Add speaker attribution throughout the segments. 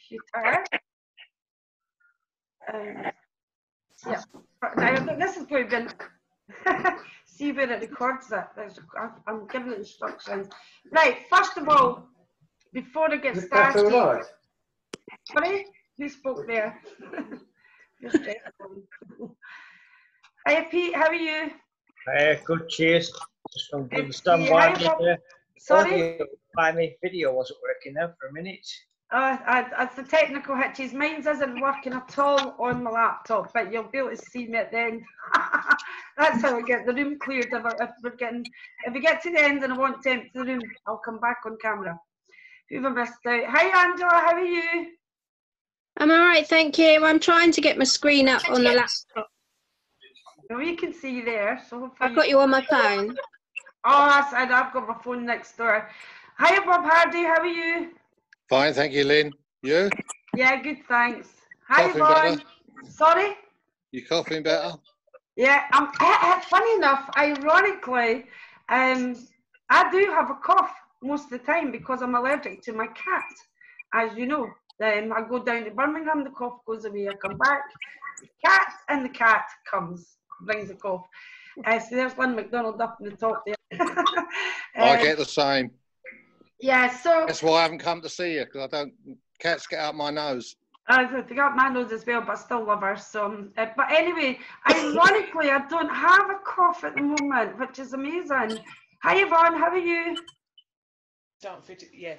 Speaker 1: computer. Yeah. Now this is going to be see where it records it. I'm giving it instructions. Right. First of all, before I get started.
Speaker 2: That's all right.
Speaker 1: Sorry, who spoke there? Hi Pete, how are you?
Speaker 3: Good, cheers. Just from
Speaker 1: Good
Speaker 3: the stand
Speaker 1: to
Speaker 3: by
Speaker 1: see you.
Speaker 3: me.
Speaker 1: Sorry?
Speaker 3: My video wasn't working there for a minute.
Speaker 1: It's the technical hitches. Mine isn't working at all on my laptop, but you'll be able to see me at the end. That's how I get the room cleared. If we get to the end and I want to empty the room, I'll come back on camera. Who have I missed out? Hi Angela, how are you?
Speaker 4: I'm all right, thank you. I'm trying to get my screen up on the laptop.
Speaker 1: Well, we can see you there, so hopefully
Speaker 4: I've got you on my phone.
Speaker 1: Oh, I've got my phone next door. Hi Bob Hardy, how are you?
Speaker 5: Fine, thank you, Lynn. You?
Speaker 1: Yeah, good, thanks. Hi
Speaker 5: Coughing
Speaker 1: Yvonne.
Speaker 5: better?
Speaker 1: Sorry?
Speaker 5: You coughing better?
Speaker 1: Yeah, funny enough, ironically, I do have a cough most of the time because I'm allergic to my cat, as you know. I go down to Birmingham, the cough goes away, I come back, the cat comes, brings the cough. So there's Lynn McDonald up in the top there.
Speaker 5: I get the same.
Speaker 1: Yeah, so...
Speaker 5: That's why I haven't come to see you, because cats get up my nose.
Speaker 1: They got my nose as well, but I still love her. So, but anyway, ironically, I don't have a cough at the moment, which is amazing. Hi Yvonne, how are you?
Speaker 6: Start video.
Speaker 1: I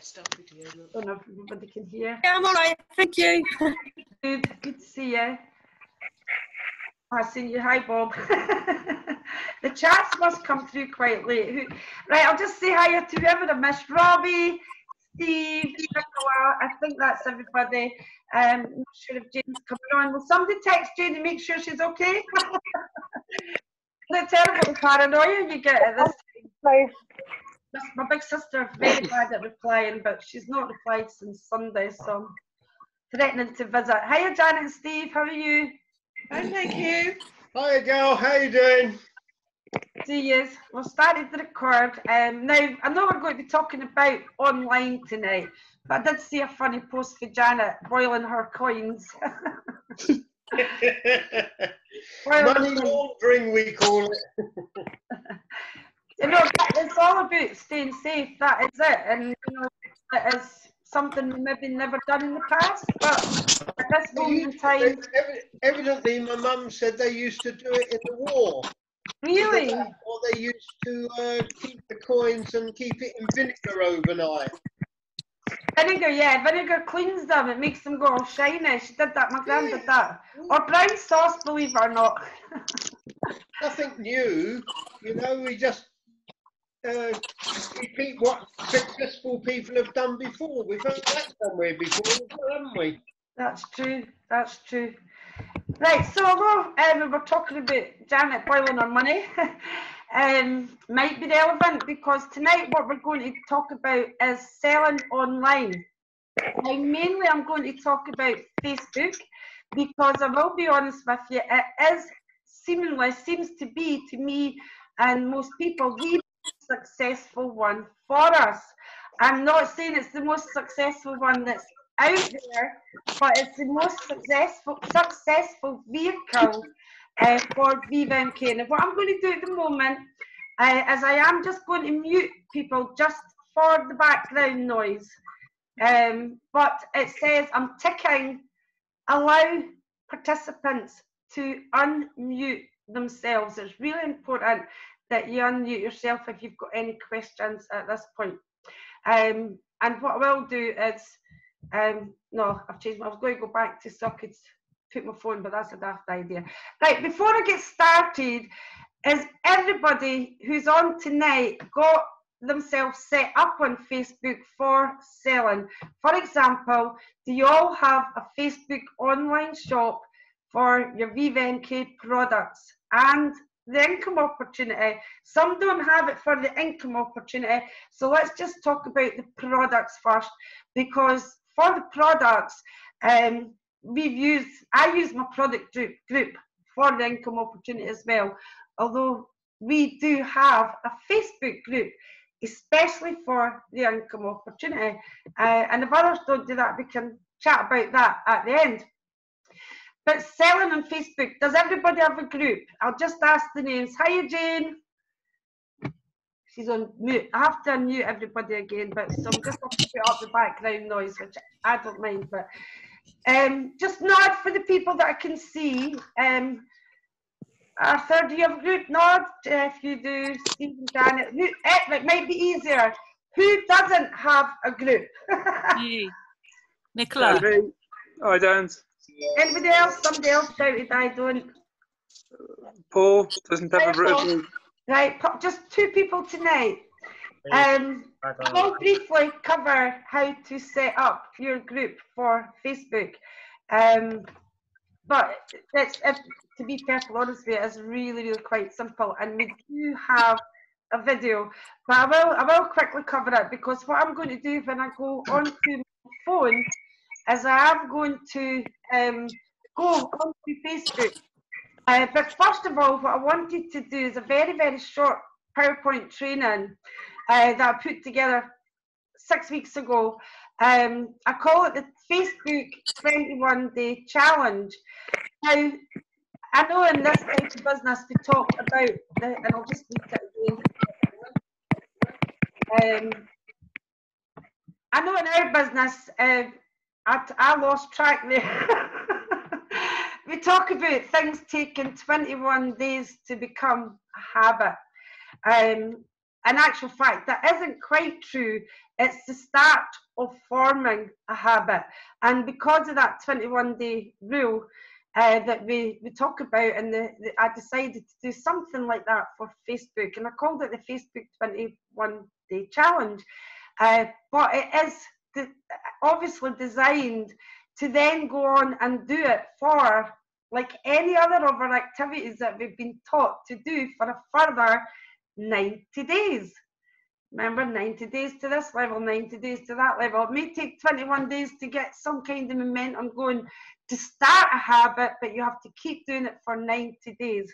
Speaker 1: don't know if everybody can hear.
Speaker 4: Yeah, I'm all right, thank you.
Speaker 1: Good to see you. I see you. Hi Bob. The chats must come through quite late. Right, I'll just say hi to whoever I missed. Robbie, Steve, Nicola, I think that's everybody. I'm not sure if Jane's coming on. Will somebody text Jane and make sure she's okay? It's terrible the paranoia you get at this time. My big sister very bad at replying, but she's not replied since Sunday, so I'm threatening to visit. Hiya Janet and Steve, how are you?
Speaker 6: Fine, thank you.
Speaker 2: Hi girl, how you doing?
Speaker 1: See you. We'll start the record. Now, I know we're going to be talking about online tonight, but I did see a funny post for Janet boiling her coins.
Speaker 2: Money laundering, we call it.
Speaker 1: You know, it's all about staying safe, that is it. And, you know, it is something we maybe never done in the past, but at this moment in time...
Speaker 2: Evidently, my mum said they used to do it in the war.
Speaker 1: Really?
Speaker 2: Or they used to keep the coins and keep it in vinegar overnight.
Speaker 1: Vinegar, yeah, vinegar cleans them. It makes them go all shiny. She did that. My gran did that. Or brown sauce, believe it or not.
Speaker 2: Nothing new, you know. We just repeat what successful people have done before. We've heard that somewhere before, haven't we?
Speaker 1: That's true. That's true. Right, so although we were talking about Janet boiling her money, might be relevant because tonight what we're going to talk about is selling online. Now, mainly I'm going to talk about Facebook because I will be honest with you, it is seems to be to me and most people the successful one for us. I'm not saying it's the most successful one that's out there, but it's the most successful vehicle for Viva MK. And what I'm going to do at the moment is I am just going to mute people just for the background noise. But it says I'm ticking allow participants to unmute themselves. It's really important that you unmute yourself if you've got any questions at this point. And what I will do is no, I've changed. I was going to go back to sockets, put my phone, but that's a daft idea. Right, before I get started, is everybody who's on tonight got themselves set up on Facebook for selling? For example, do you all have a Facebook online shop for your Viva MK products and the income opportunity? Some don't have it for the income opportunity, so let's just talk about the products first, because for the products, I use my product group for the income opportunity as well, although we do have a Facebook group especially for the income opportunity, and if others don't do that, we can chat about that at the end. But selling on Facebook, does everybody have a group? I'll just ask the names. Hiya, Jane. She's on mute. I have to unmute everybody again, but so I'm just going to put up the background noise, which I don't mind. But just nod for the people that I can see. Arthur, do you have a group? Nod if you do. Stephen, Janet. It might be easier. Who doesn't have a group?
Speaker 7: Me. Nicola.
Speaker 8: I don't.
Speaker 1: Anybody else? Somebody else shouted, I don't.
Speaker 8: Paul doesn't have a group.
Speaker 1: Right, just 2 people tonight. I'll briefly cover how to set up your group for Facebook. But to be perfectly honest with you, it's really, really quite simple. And we do have a video, but I will quickly cover it, because what I'm going to do when I go onto my phone is I am going to go onto Facebook. But first of all, what I wanted to do is a very, very short PowerPoint training that I put together 6 weeks ago. I call it the Facebook 21-Day Challenge. Now, I know in this type of business we talk about, and I'll just read it again. I know in our business, I lost track there. We talk about things taking 21 days to become a habit. In actual fact, that isn't quite true. It's the start of forming a habit. And because of that 21-day rule that we talk about, and I decided to do something like that for Facebook. And I called it the Facebook 21-Day Challenge. But it is obviously designed to then go on and do it for, like any other of our activities that we've been taught to do, for a further 90 days. Remember, 90 days to this level, 90 days to that level. It may take 21 days to get some kind of momentum going to start a habit, but you have to keep doing it for 90 days.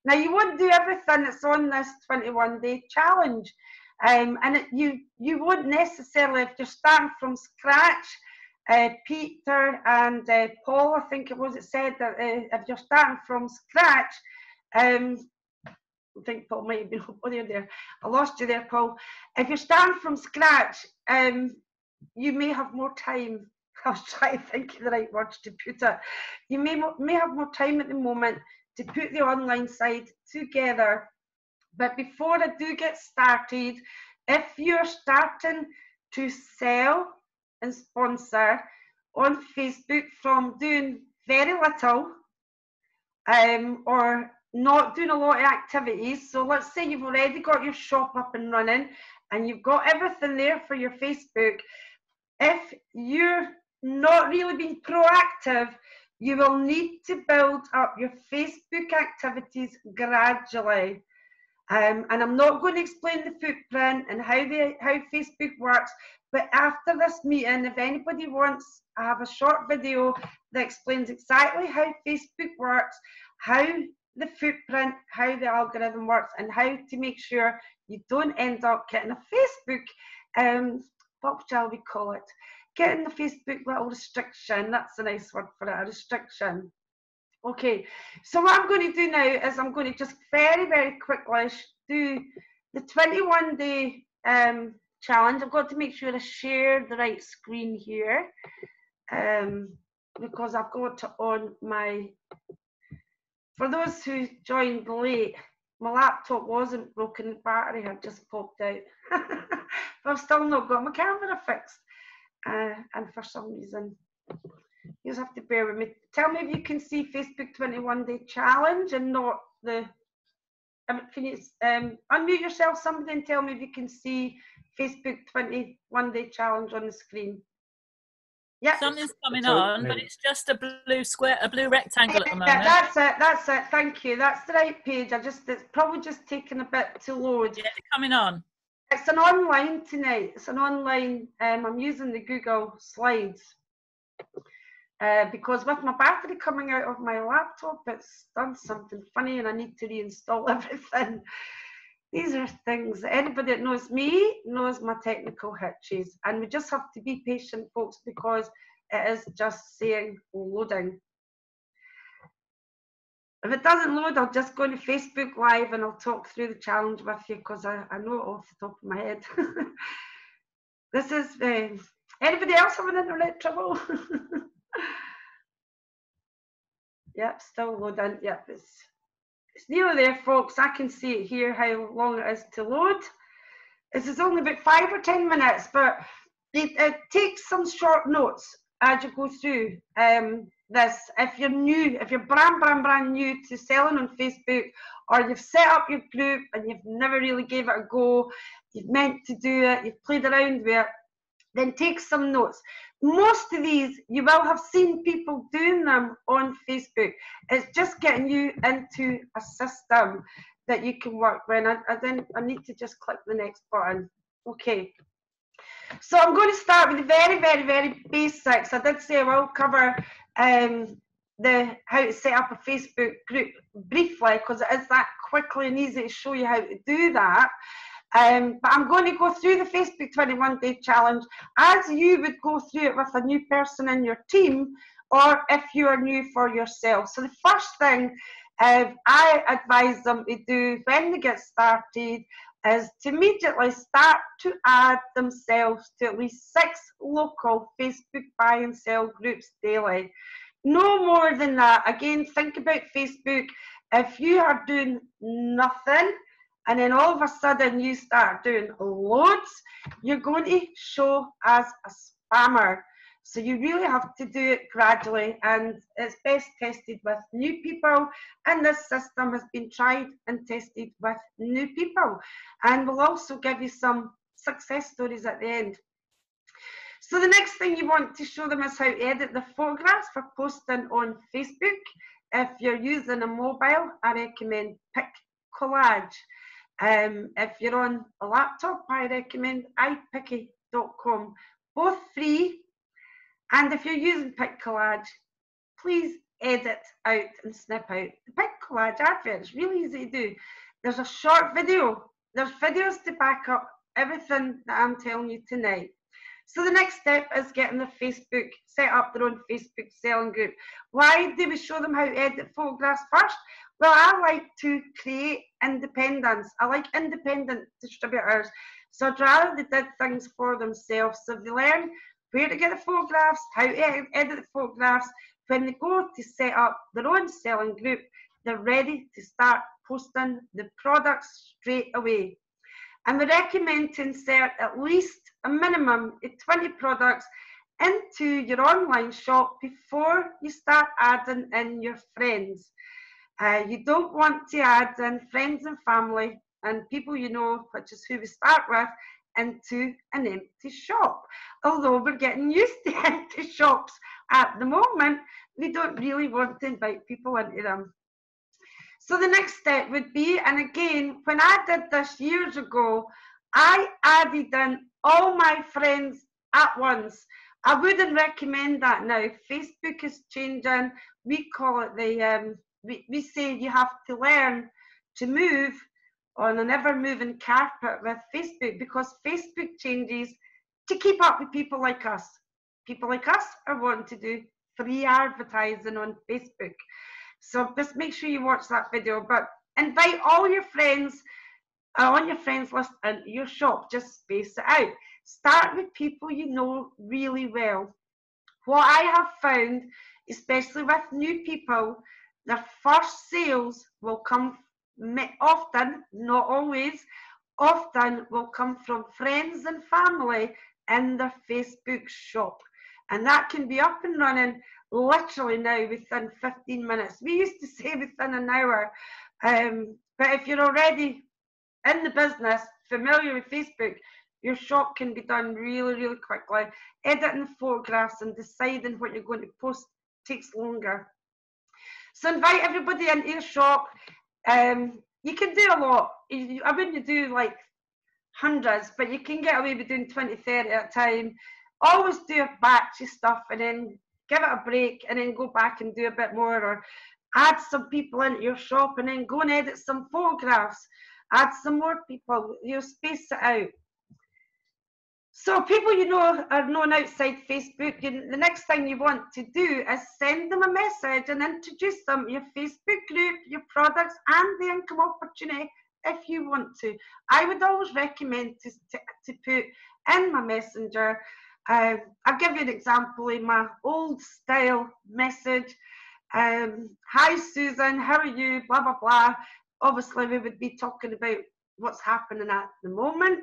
Speaker 1: Now, you won't do everything that's on this 21-day challenge. You won't necessarily, if you're starting from scratch. Peter and Paul, I think it was, it said that if you're starting from scratch, I think Paul might have been over there. I lost you there, Paul. If you're starting from scratch, you may have more time. I was trying to think of the right words to put it. You may have more time at the moment to put the online side together. But before I do get started, if you're starting to sell and sponsor on Facebook from doing very little or not doing a lot of activities, so let's say you've already got your shop up and running and you've got everything there for your Facebook, if you're not really being proactive, you will need to build up your Facebook activities gradually. And I'm not going to explain the footprint and how Facebook works, but after this meeting, if anybody wants, I have a short video that explains exactly how Facebook works, how the footprint, how the algorithm works, and how to make sure you don't end up getting a Facebook, what shall we call it? Getting the Facebook little restriction. That's a nice word for it, a restriction. Okay, so what I'm going to do now is I'm going to just very, very quickly do the 21-day challenge. I've got to make sure I share the right screen here because I've got it on my, for those who joined late, my laptop wasn't broken, the battery had just popped out. But I've still not got my camera fixed. And for some reason, you just have to bear with me. Tell me if you can see Facebook 21-day challenge and not the, can you unmute yourself, somebody, and tell me if you can see Facebook 21-day challenge on the screen. Yeah.
Speaker 7: Something's coming on, but it's just a blue square, a blue rectangle at the moment.
Speaker 1: Yeah, that's it. Thank you. That's the right page. It's probably just taken a bit to load.
Speaker 7: Yeah, it's coming on.
Speaker 1: It's an online tonight. It's an online, I'm using the Google Slides. Because with my battery coming out of my laptop, it's done something funny and I need to reinstall everything. These are things, anybody that knows me knows my technical hitches, and we just have to be patient, folks, because it is just saying loading. If it doesn't load, I'll just go to Facebook Live and I'll talk through the challenge with you, because I know it off the top of my head. This is, anybody else having internet trouble? Yep, still loading. Yep, it's nearly there, folks. I can see it here, how long it is to load. This is only about 5 or 10 minutes, but it takes some short notes as you go through this. If you're new, if you're brand new to selling on Facebook, or you've set up your group and you've never really gave it a go, you've meant to do it, you've played around with it, then take some notes. Most of these, you will have seen people doing them on Facebook. It's just getting you into a system that you can work with. I need to just click the next button. Okay. So I'm going to start with the very basics. I did say I will cover how to set up a Facebook group briefly, because it is that quickly and easy to show you how to do that. But I'm going to go through the Facebook 21-day challenge as you would go through it with a new person in your team, or if you are new for yourself. So the first thing I advise them to do when they get started is to immediately start to add themselves to at least 6 local Facebook buy and sell groups daily. No more than that. Again, think about Facebook. If you are doing nothing, and then all of a sudden you start doing loads, you're going to show as a spammer. So you really have to do it gradually, and it's best tested with new people, and this system has been tried and tested with new people, and we'll also give you some success stories at the end. So the next thing you want to show them is how to edit the photographs for posting on Facebook. If you're using a mobile, I recommend PicCollage. If you're on a laptop, I recommend iPicky.com. Both free. And if you're using PicCollage, please edit out and snip out the PicCollage advert. It's really easy to do. There's a short video. There's videos to back up everything that I'm telling you tonight. So the next step is getting the Facebook, set up their own Facebook selling group. Why do we show them how to edit photographs first? Well, I like to create independence. I like independent distributors. So I'd rather they did things for themselves. So if they learn where to get the photographs, how to edit the photographs, when they go to set up their own selling group, they're ready to start posting the products straight away. And we recommend to insert at least a minimum of 20 products into your online shop before you start adding in your friends. You don't want to add in friends and family and people you know, which is who we start with, into an empty shop. Although we're getting used to empty shops at the moment, we don't really want to invite people into them. So the next step would be, and again, when I did this years ago, I added in all my friends at once. I wouldn't recommend that now. Facebook is changing. We call it the, we say you have to learn to move on an ever-moving carpet with Facebook, because Facebook changes to keep up with people like us. People like us are wanting to do free advertising on Facebook. So just make sure you watch that video, but invite all your friends on your friends list into your shop. Just space it out. Start with people you know really well. What I have found, especially with new people, their first sales will come often, not always, often will come from friends and family in their Facebook shop. And that can be up and running literally now within 15 minutes. We used to say within an hour. But if you're already in the business, familiar with Facebook, your shop can be done really, really quickly. Editing photographs and deciding what you're going to post takes longer. So invite everybody into your shop. You can do a lot. I wouldn't do like hundreds, but you can get away with doing 20, 30 at a time. Always do a batch of stuff and then give it a break and then go back and do a bit more, or add some people into your shop and then go and edit some photographs. Add some more people, space it out. So people you know are known outside Facebook. The next thing you want to do is send them a message and introduce them to your Facebook group, your products, and the income opportunity if you want to. I would always recommend to put in my messenger. I'll give you an example in my old style message. Hi Susan, how are you? Blah, blah, blah. Obviously, we would be talking about what's happening at the moment.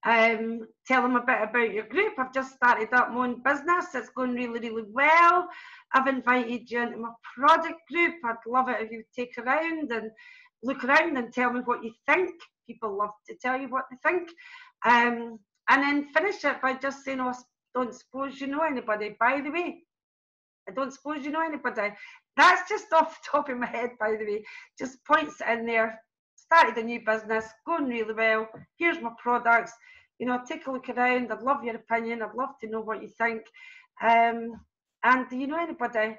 Speaker 1: Tell them a bit about your group. I've just started up my own business. It's going really, really well. I've invited you into my product group. I'd love it if you take around and look around and tell me what you think. People love to tell you what they think. And then finish it by just saying, oh, I don't suppose you know anybody. By the way, I don't suppose you know anybody. That's just off the top of my head, by the way. Just points it in there. Started a new business, going really well. Here's my products. You know, take a look around. I'd love your opinion. I'd love to know what you think. And do you know anybody?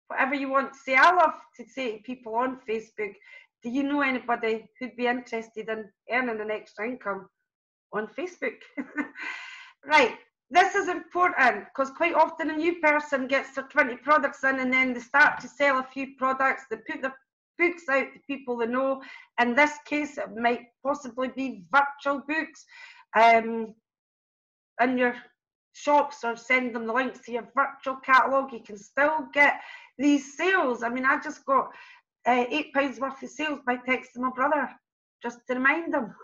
Speaker 1: Whatever you want to say. I love to say to people on Facebook, do you know anybody who'd be interested in earning an extra income on Facebook? Right. This is important because quite often a new person gets their 20 products in and then they start to sell a few products. They put their books out to people they know. In this case, it might possibly be virtual books in your shops, or send them the links to your virtual catalogue. You can still get these sales. I mean, I just got £8 worth of sales by texting my brother just to remind him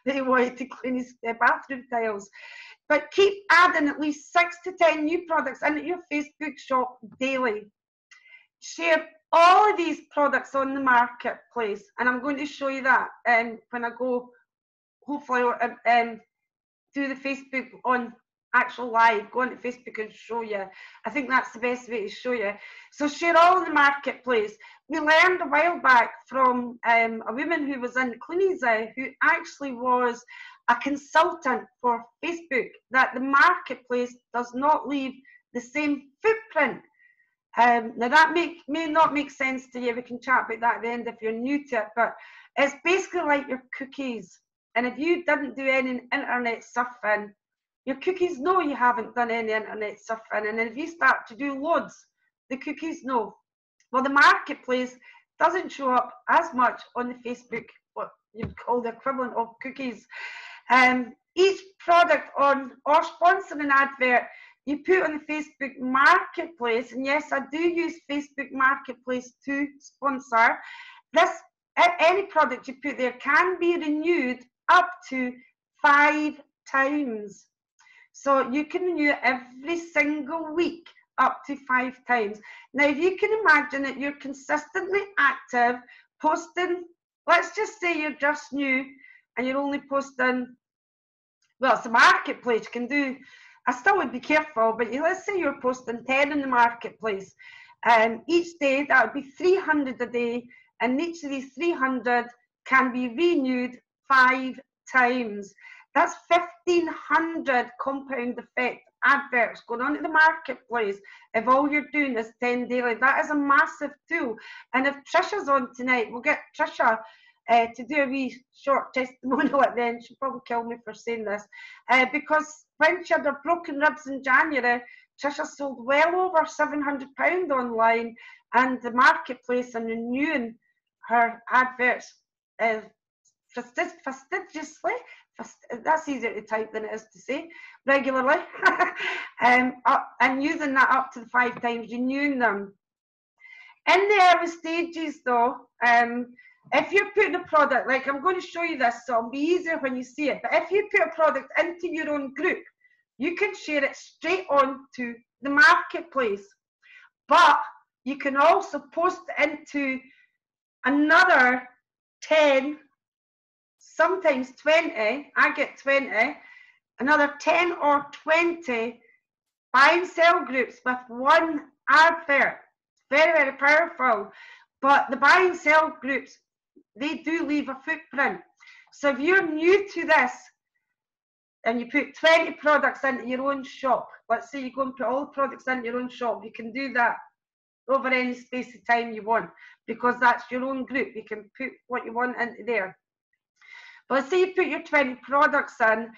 Speaker 1: that he wanted to clean his bathroom tiles. But keep adding at least 6 to 10 new products into your Facebook shop daily. Share all of these products on the marketplace, and I'm going to show you that when I go, hopefully, do the Facebook on actual live. Go onto Facebook and show you. I think that's the best way to show you. So share all in the marketplace. We learned a while back from a woman who was in Clunies, who actually was a consultant for Facebook, that the marketplace does not leave the same footprint. Now that may not make sense to you. We can chat about that at the end if you're new to it, but it's basically like your cookies. And if you didn't do any internet surfing, your cookies know you haven't done any internet surfing. And then if you start to do loads, the cookies know. Well, the marketplace doesn't show up as much on the Facebook, what you'd call the equivalent of cookies. Each product on or sponsoring advert you put on the Facebook Marketplace, and yes, I do use Facebook Marketplace to sponsor. Any product you put there can be renewed up to 5 times. So you can renew it every single week up to 5 times. Now, if you can imagine that you're consistently active, posting, let's just say you're just new and you're only posting, well, it's a marketplace, you can do, I still would be careful, but let's say you're posting 10 in the marketplace. Each day, that would be 300 a day, and each of these 300 can be renewed 5 times. That's 1,500 compound effect adverts going on to the marketplace if all you're doing is 10 daily. That is a massive tool. And if Trisha's on tonight, we'll get Trisha to do a wee short testimonial at the end. She'll probably kill me for saying this. Because when she had her broken ribs in January, Trisha sold well over £700 online, and the marketplace and renewing her adverts fastidiously, that's easier to type than it is to say, regularly, and using that up to the 5 times, renewing them. In the early stages though, if you're putting a product, like I'm going to show you this, so it'll be easier when you see it, but if you put a product into your own group, you can share it straight on to the marketplace. But you can also post it into another 10, sometimes 20, I get 20, another 10 or 20 buy and sell groups with one advert. Very, very powerful. But the buy and sell groups, they do leave a footprint. So if you're new to this and you put 20 products into your own shop, let's say you go and put all the products into your own shop, you can do that over any space of time you want, because that's your own group. You can put what you want into there. But let's say you put your 20 products in,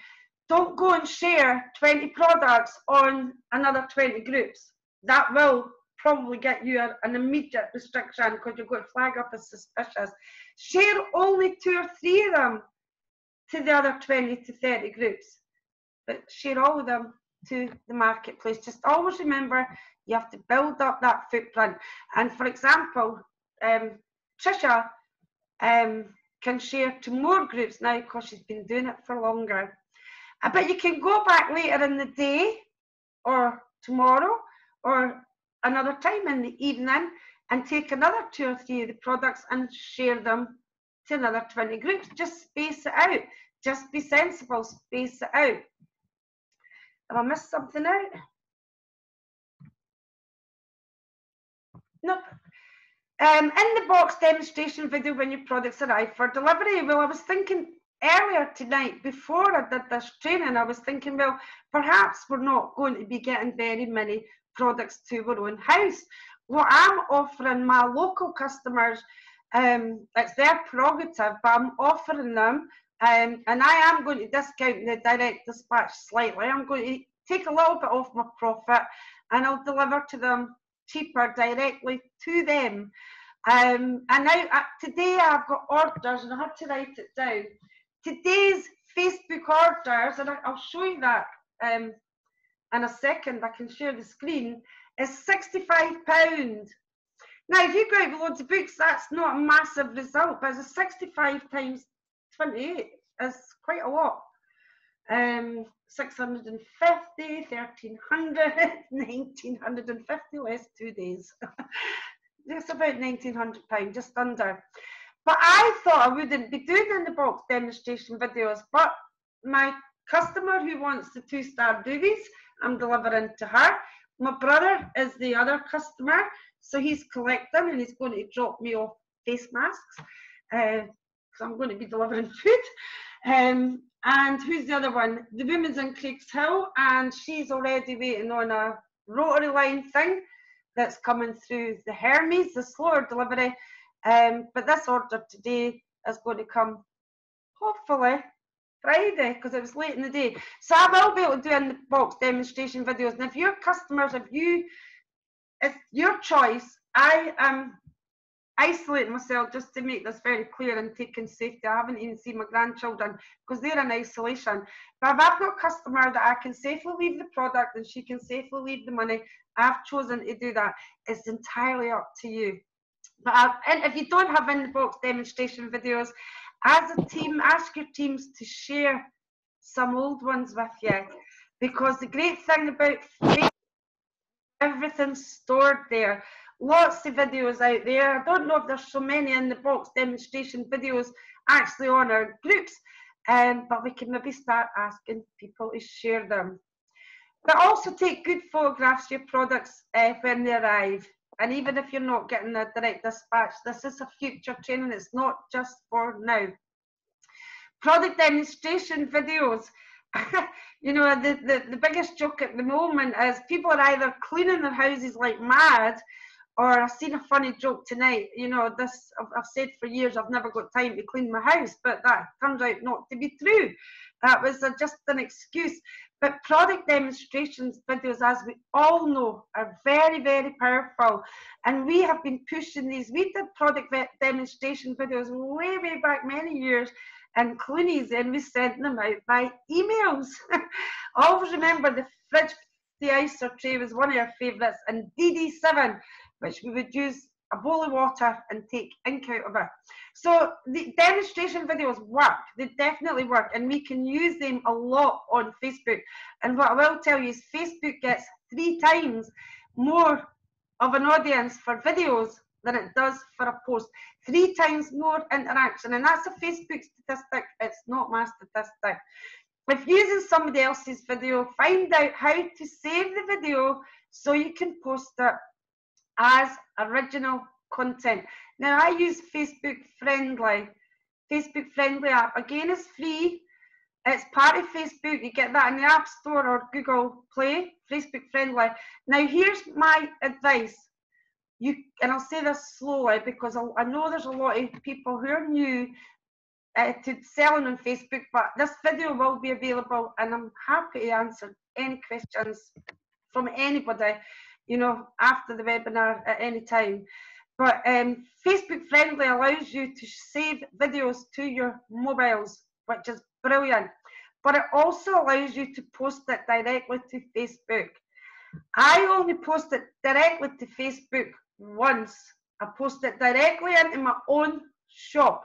Speaker 1: don't go and share 20 products on another 20 groups. That will probably get you an immediate restriction because you're going to flag up as suspicious. Share only 2 or 3 of them to the other 20 to 30 groups, but share all of them to the marketplace. Just always remember, you have to build up that footprint. And for example, Trisha can share to more groups now because she's been doing it for longer. But you can go back later in the day or tomorrow or another time in the evening and take another 2 or 3 of the products and share them to another 20 groups. Just space it out. Just be sensible, space it out. Have I missed something out? Nope. In the box demonstration video when your products arrive for delivery, well, I was thinking earlier tonight, before I did this training, I was thinking, well, perhaps we're not going to be getting very many products to our own house. What I'm offering my local customers, it's their prerogative, but I'm offering them, and I am going to discount the direct dispatch slightly. I'm going to take a little bit off my profit and I'll deliver to them cheaper directly to them. And now today I've got orders, and I had to write it down. Today's Facebook orders, and I'll show you that in a second, I can share the screen, is £65. Now, if you go out with loads of books, that's not a massive result, but it's a 65 times 28 is quite a lot. 650, 1300, 1950, less 2 days. It's about £1,900, just under. But I thought I wouldn't be doing in the box demonstration videos, but my customer who wants the 2-star doobies, I'm delivering to her. My brother is the other customer, so he's collecting and he's going to drop me off face masks, because I'm going to be delivering food. And who's the other one? The woman's in Craigshill, and she's already waiting on a rotary line thing that's coming through the Hermes, the slower delivery. But this order today is going to come hopefully Friday, because it was late in the day. So I will be able to do in the box demonstration videos. And if your customers, it's your choice. I am isolating myself just to make this very clear and taking safety. I haven't even seen my grandchildren because they're in isolation. But if I've got a customer that I can safely leave the product and she can safely leave the money, I've chosen to do that. It's entirely up to you. But and if you don't have in the box demonstration videos, as a team, ask your teams to share some old ones with you, because the great thing about Facebook, everything's stored there. Lots of videos out there. I don't know if there's so many in the box demonstration videos actually on our groups, but we can maybe start asking people to share them. But also take good photographs of your products when they arrive. And even if you're not getting a direct dispatch, this is a future training. It's not just for now. Product demonstration videos. You know, the biggest joke at the moment is people are either cleaning their houses like mad, or I've seen a funny joke tonight. You know, this I've said for years, I've never got time to clean my house, but that turns out not to be true. That was just an excuse. But product demonstrations videos, as we all know, are very, very powerful. And we have been pushing these. We did product demonstration videos way, way back many years in Clooney's, and we sent them out by emails. Always remember the fridge de-icer tray was one of our favourites, and DD7, which we would use a bowl of water and take ink out of it. So the demonstration videos work. They definitely work, and we can use them a lot on Facebook. And what I will tell you is Facebook gets 3 times more of an audience for videos than it does for a post. 3 times more interaction, and that's a Facebook statistic. It's not my statistic. If using somebody else's video, find out how to save the video so you can post it as original content. Now, I use Facebook Friendly. Facebook Friendly app, again, is free. It's part of Facebook. You get that in the App Store or Google Play, Facebook Friendly. Now, here's my advice. And I'll say this slowly because I know there's a lot of people who are new to selling on Facebook, but this video will be available, and I'm happy to answer any questions from anybody, you know, after the webinar at any time. But Facebook Friendly allows you to save videos to your mobiles, which is brilliant. But it also allows you to post it directly to Facebook. I only post it directly to Facebook once. I post it directly into my own shop,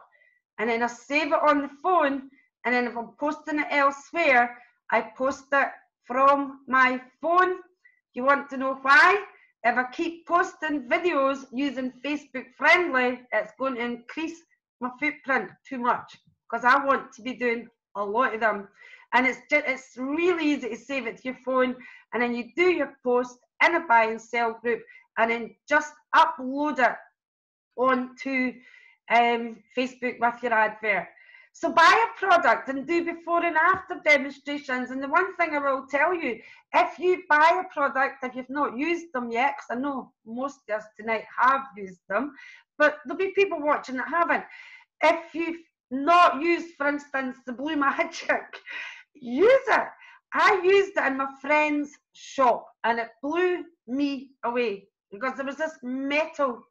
Speaker 1: and then I save it on the phone, and then if I'm posting it elsewhere, I post it from my phone. You want to know why? If I keep posting videos using Facebook Friendly, it's going to increase my footprint too much, because I want to be doing a lot of them. And it's really easy to save it to your phone, and then you do your post in a buy and sell group, and then just upload it onto Facebook with your advert. So buy a product and do before and after demonstrations. And the one thing I will tell you, if you buy a product, if you've not used them yet, because I know most of us tonight have used them, but there'll be people watching that haven't. If you've not used, for instance, the Blue Magic, use it. I used it in my friend's shop, and it blew me away, because there was this metal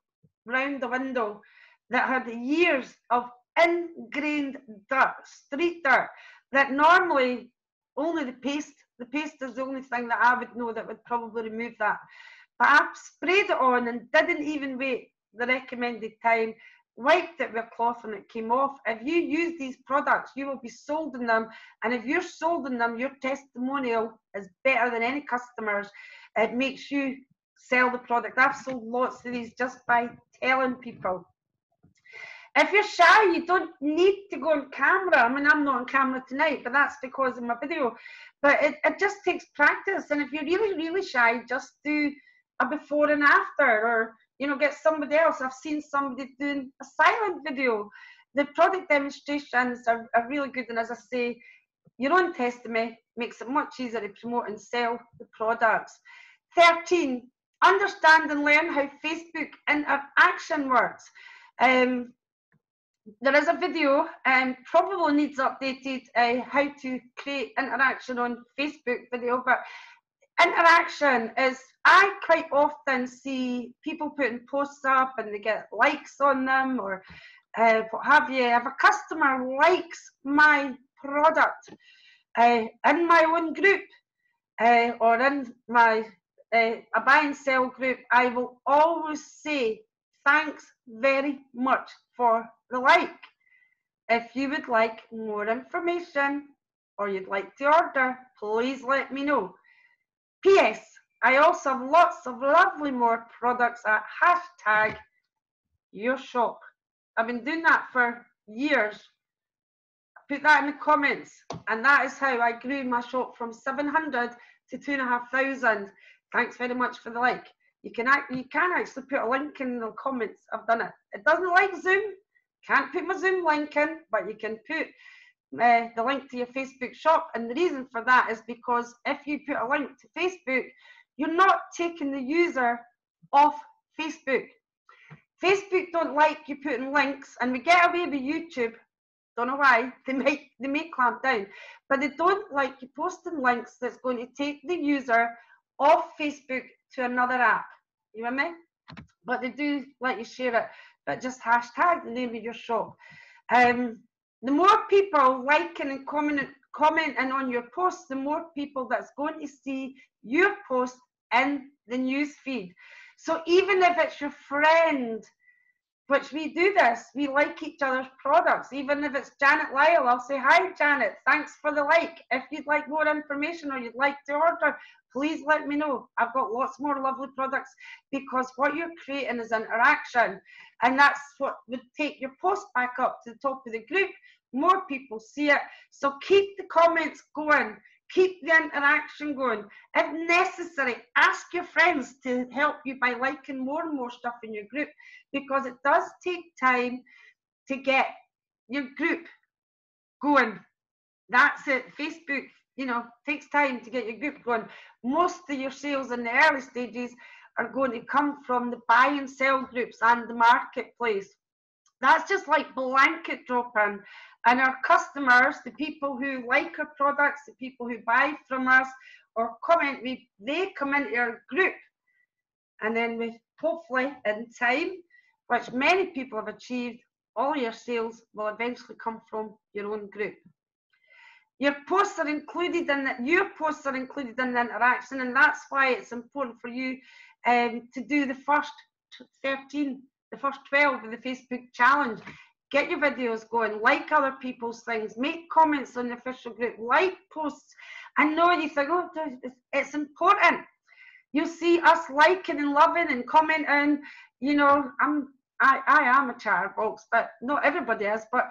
Speaker 1: round the window that had years of ingrained dirt, street dirt, that normally only the paste is the only thing that I would know that would probably remove that. But I sprayed it on and didn't even wait the recommended time, wiped it with a cloth, and it came off. If you use these products, you will be sold in them, and if you're sold in them, your testimonial is better than any customers. It makes you sell the product. I've sold lots of these just by telling people. If you're shy, you don't need to go on camera. I mean, I'm not on camera tonight, but that's because of my video. But it just takes practice. And if you're really, really shy, just do a before and after, or, you know, get somebody else. I've seen somebody doing a silent video. The product demonstrations are really good. And as I say, your own testimony makes it much easier to promote and sell the products. 13, understand and learn how Facebook interaction works. There is a video, probably needs updated, how to create interaction on Facebook video, but interaction is, I quite often see people putting posts up and they get likes on them, or what have you. If a customer likes my product in my own group, or in my a buy and sell group, I will always say, thanks very much for the like. If you would like more information, or you'd like to order, please let me know. P.S. I also have lots of lovely more products at #YourShop. I've been doing that for years. Put that in the comments, and that is how I grew my shop from 700 to 2,500. Thanks very much for the like. You can actually put a link in the comments. I've done it. It doesn't like Zoom. Can't put my Zoom link in, but you can put the link to your Facebook shop. And the reason for that is because if you put a link to Facebook, you're not taking the user off Facebook. Facebook don't like you putting links, and we get away with YouTube. Don't know why. They may clamp down, but they don't like you posting links that's going to take the user off Facebook to another app. You with me? But they do let you share it, but just hashtag the name of your shop. The more people liking and commenting on your posts, the more people that's going to see your post in the news feed. So even if it's your friend, which we do this, we like each other's products. Even if it's Janet Lyle, I'll say, hi Janet, thanks for the like. If you'd like more information or you'd like to order, please let me know. I've got lots more lovely products, because what you're creating is interaction, and that's what would take your post back up to the top of the group. More people see it. So keep the comments going. Keep the interaction going. If necessary, ask your friends to help you by liking more and more stuff in your group, because it does take time to get your group going. That's it. Facebook, you know, takes time to get your group going. Most of your sales in the early stages are going to come from the buy and sell groups and the marketplace. That's just like blanket drop-in. And our customers, the people who like our products, the people who buy from us or comment, they come into our group. And then we hopefully in time, which many people have achieved, all your sales will eventually come from your own group. Your posts are included in the interaction, and that's why it's important for you to do the first 13, the first 12 of the Facebook challenge. Get your videos going, like other people's things, make comments on the official group, like posts. I know you think, oh, it's important. You see us liking and loving and commenting. You know, I am a chatterbox, but not everybody is. But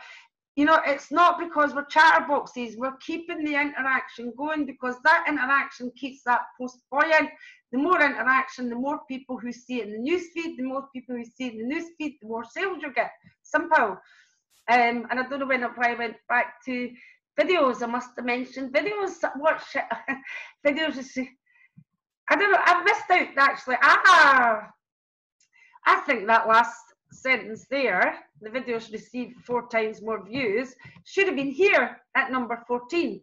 Speaker 1: you know, it's not because we're chatterboxes. We're keeping the interaction going, because that interaction keeps that post buoyant. The more interaction, the more people who see it in the newsfeed, the more people who see it in the newsfeed, the more sales you get. Simple. And I don't know when I went back to videos. I must have mentioned videos. Watch videos. I don't know. I've missed out actually. I think that last sentence there, the videos received 4 times more views, should have been here at number 14.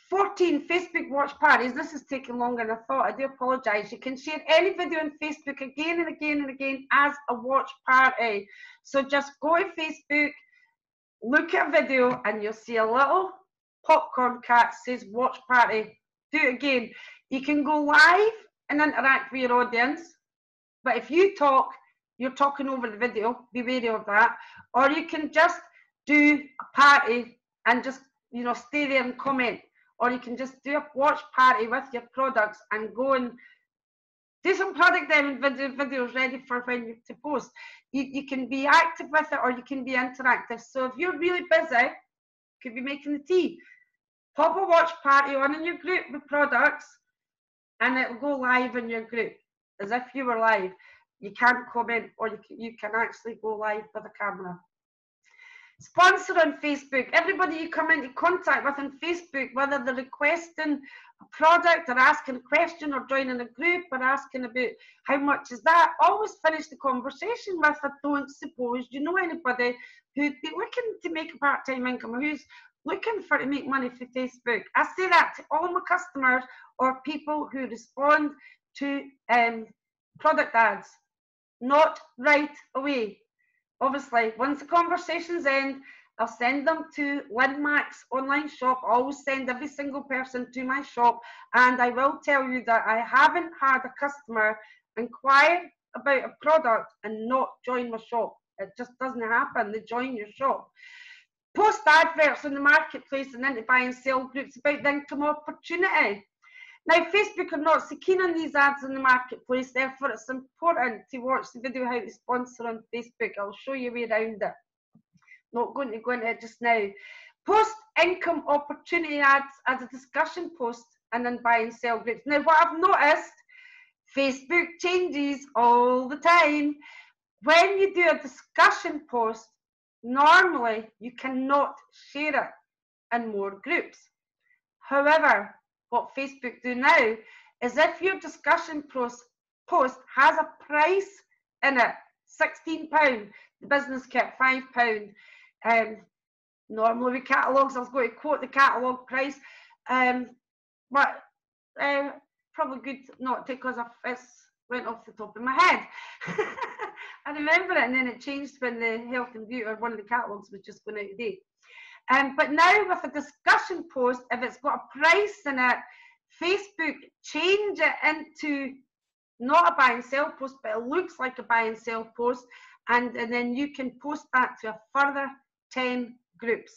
Speaker 1: 14 Facebook watch parties. This is taking longer than I thought. I do apologise. You can share any video on Facebook again and again and again as a watch party. So just go to Facebook, look at a video, and you'll see a little popcorn cat says watch party. Do it again. You can go live and interact with your audience, but if you talk, you're talking over the video, be wary of that. Or you can just do a party and just, you know, stay there and comment. Or you can just do a watch party with your products and go and do some product demo videos ready for when you to post. You can be active with it, or you can be interactive. So if you're really busy, you could be making the tea. Pop a watch party on in your group with products, and it'll go live in your group as if you were live. You can't comment, or you can actually go live with a camera. Sponsor on Facebook. Everybody you come into contact with on Facebook, whether they're requesting a product or asking a question or joining a group or asking about how much is that, always finish the conversation with, I don't suppose you know anybody who'd be looking to make a part-time income, or who's looking to make money for Facebook. I say that to all my customers or people who respond to product ads. Not right away. Obviously, once the conversations end, I'll send them to LynnMax online shop. I always send every single person to my shop, and I will tell you that I haven't had a customer inquire about a product and not join my shop. It just doesn't happen. They join your shop. Post adverts on the marketplace and into buy and sell groups about the income opportunity. Now, Facebook are not so keen on these ads in the marketplace, therefore it's important to watch the video how to sponsor on Facebook. I'll show you a way around it. Not going to go into it just now. Post income opportunity ads as a discussion post and then buy and sell groups. Now, what I've noticed, Facebook changes all the time. When you do a discussion post, normally you cannot share it in more groups. However, what Facebook do now is if your discussion post has a price in it, £16, the business kit £5. Normally with catalogues, I was going to quote the catalogue price, but probably good not to, because it went off the top of my head. I remember it, and then it changed when the health and beauty, or one of the catalogues, was just going out of date. But now with a discussion post, if it's got a price in it, Facebook change it into not a buy and sell post, but it looks like a buy and sell post, and then you can post that to a further 10 groups.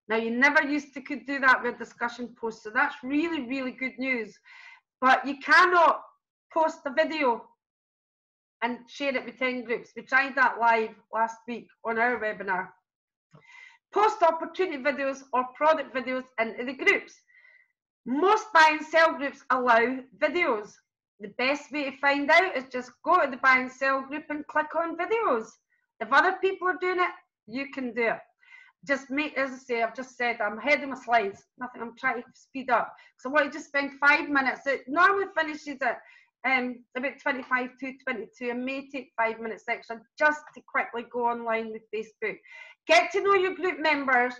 Speaker 1: Now, you never used to could do that with discussion posts, so that's really, really good news. But you cannot post a video and share it with 10 groups. We tried that live last week on our webinar. Post opportunity videos or product videos into the groups. Most buy and sell groups allow videos. The best way to find out is just go to the buy and sell group and click on videos. If other people are doing it, you can do it. Just make, as I say, I've just said I'm ahead of my slides. Nothing, I'm trying to speed up. So I want you to spend 5 minutes. It normally finishes at about 25 to 22. It may take 5 minutes extra just to quickly go online with Facebook. Get to know your group members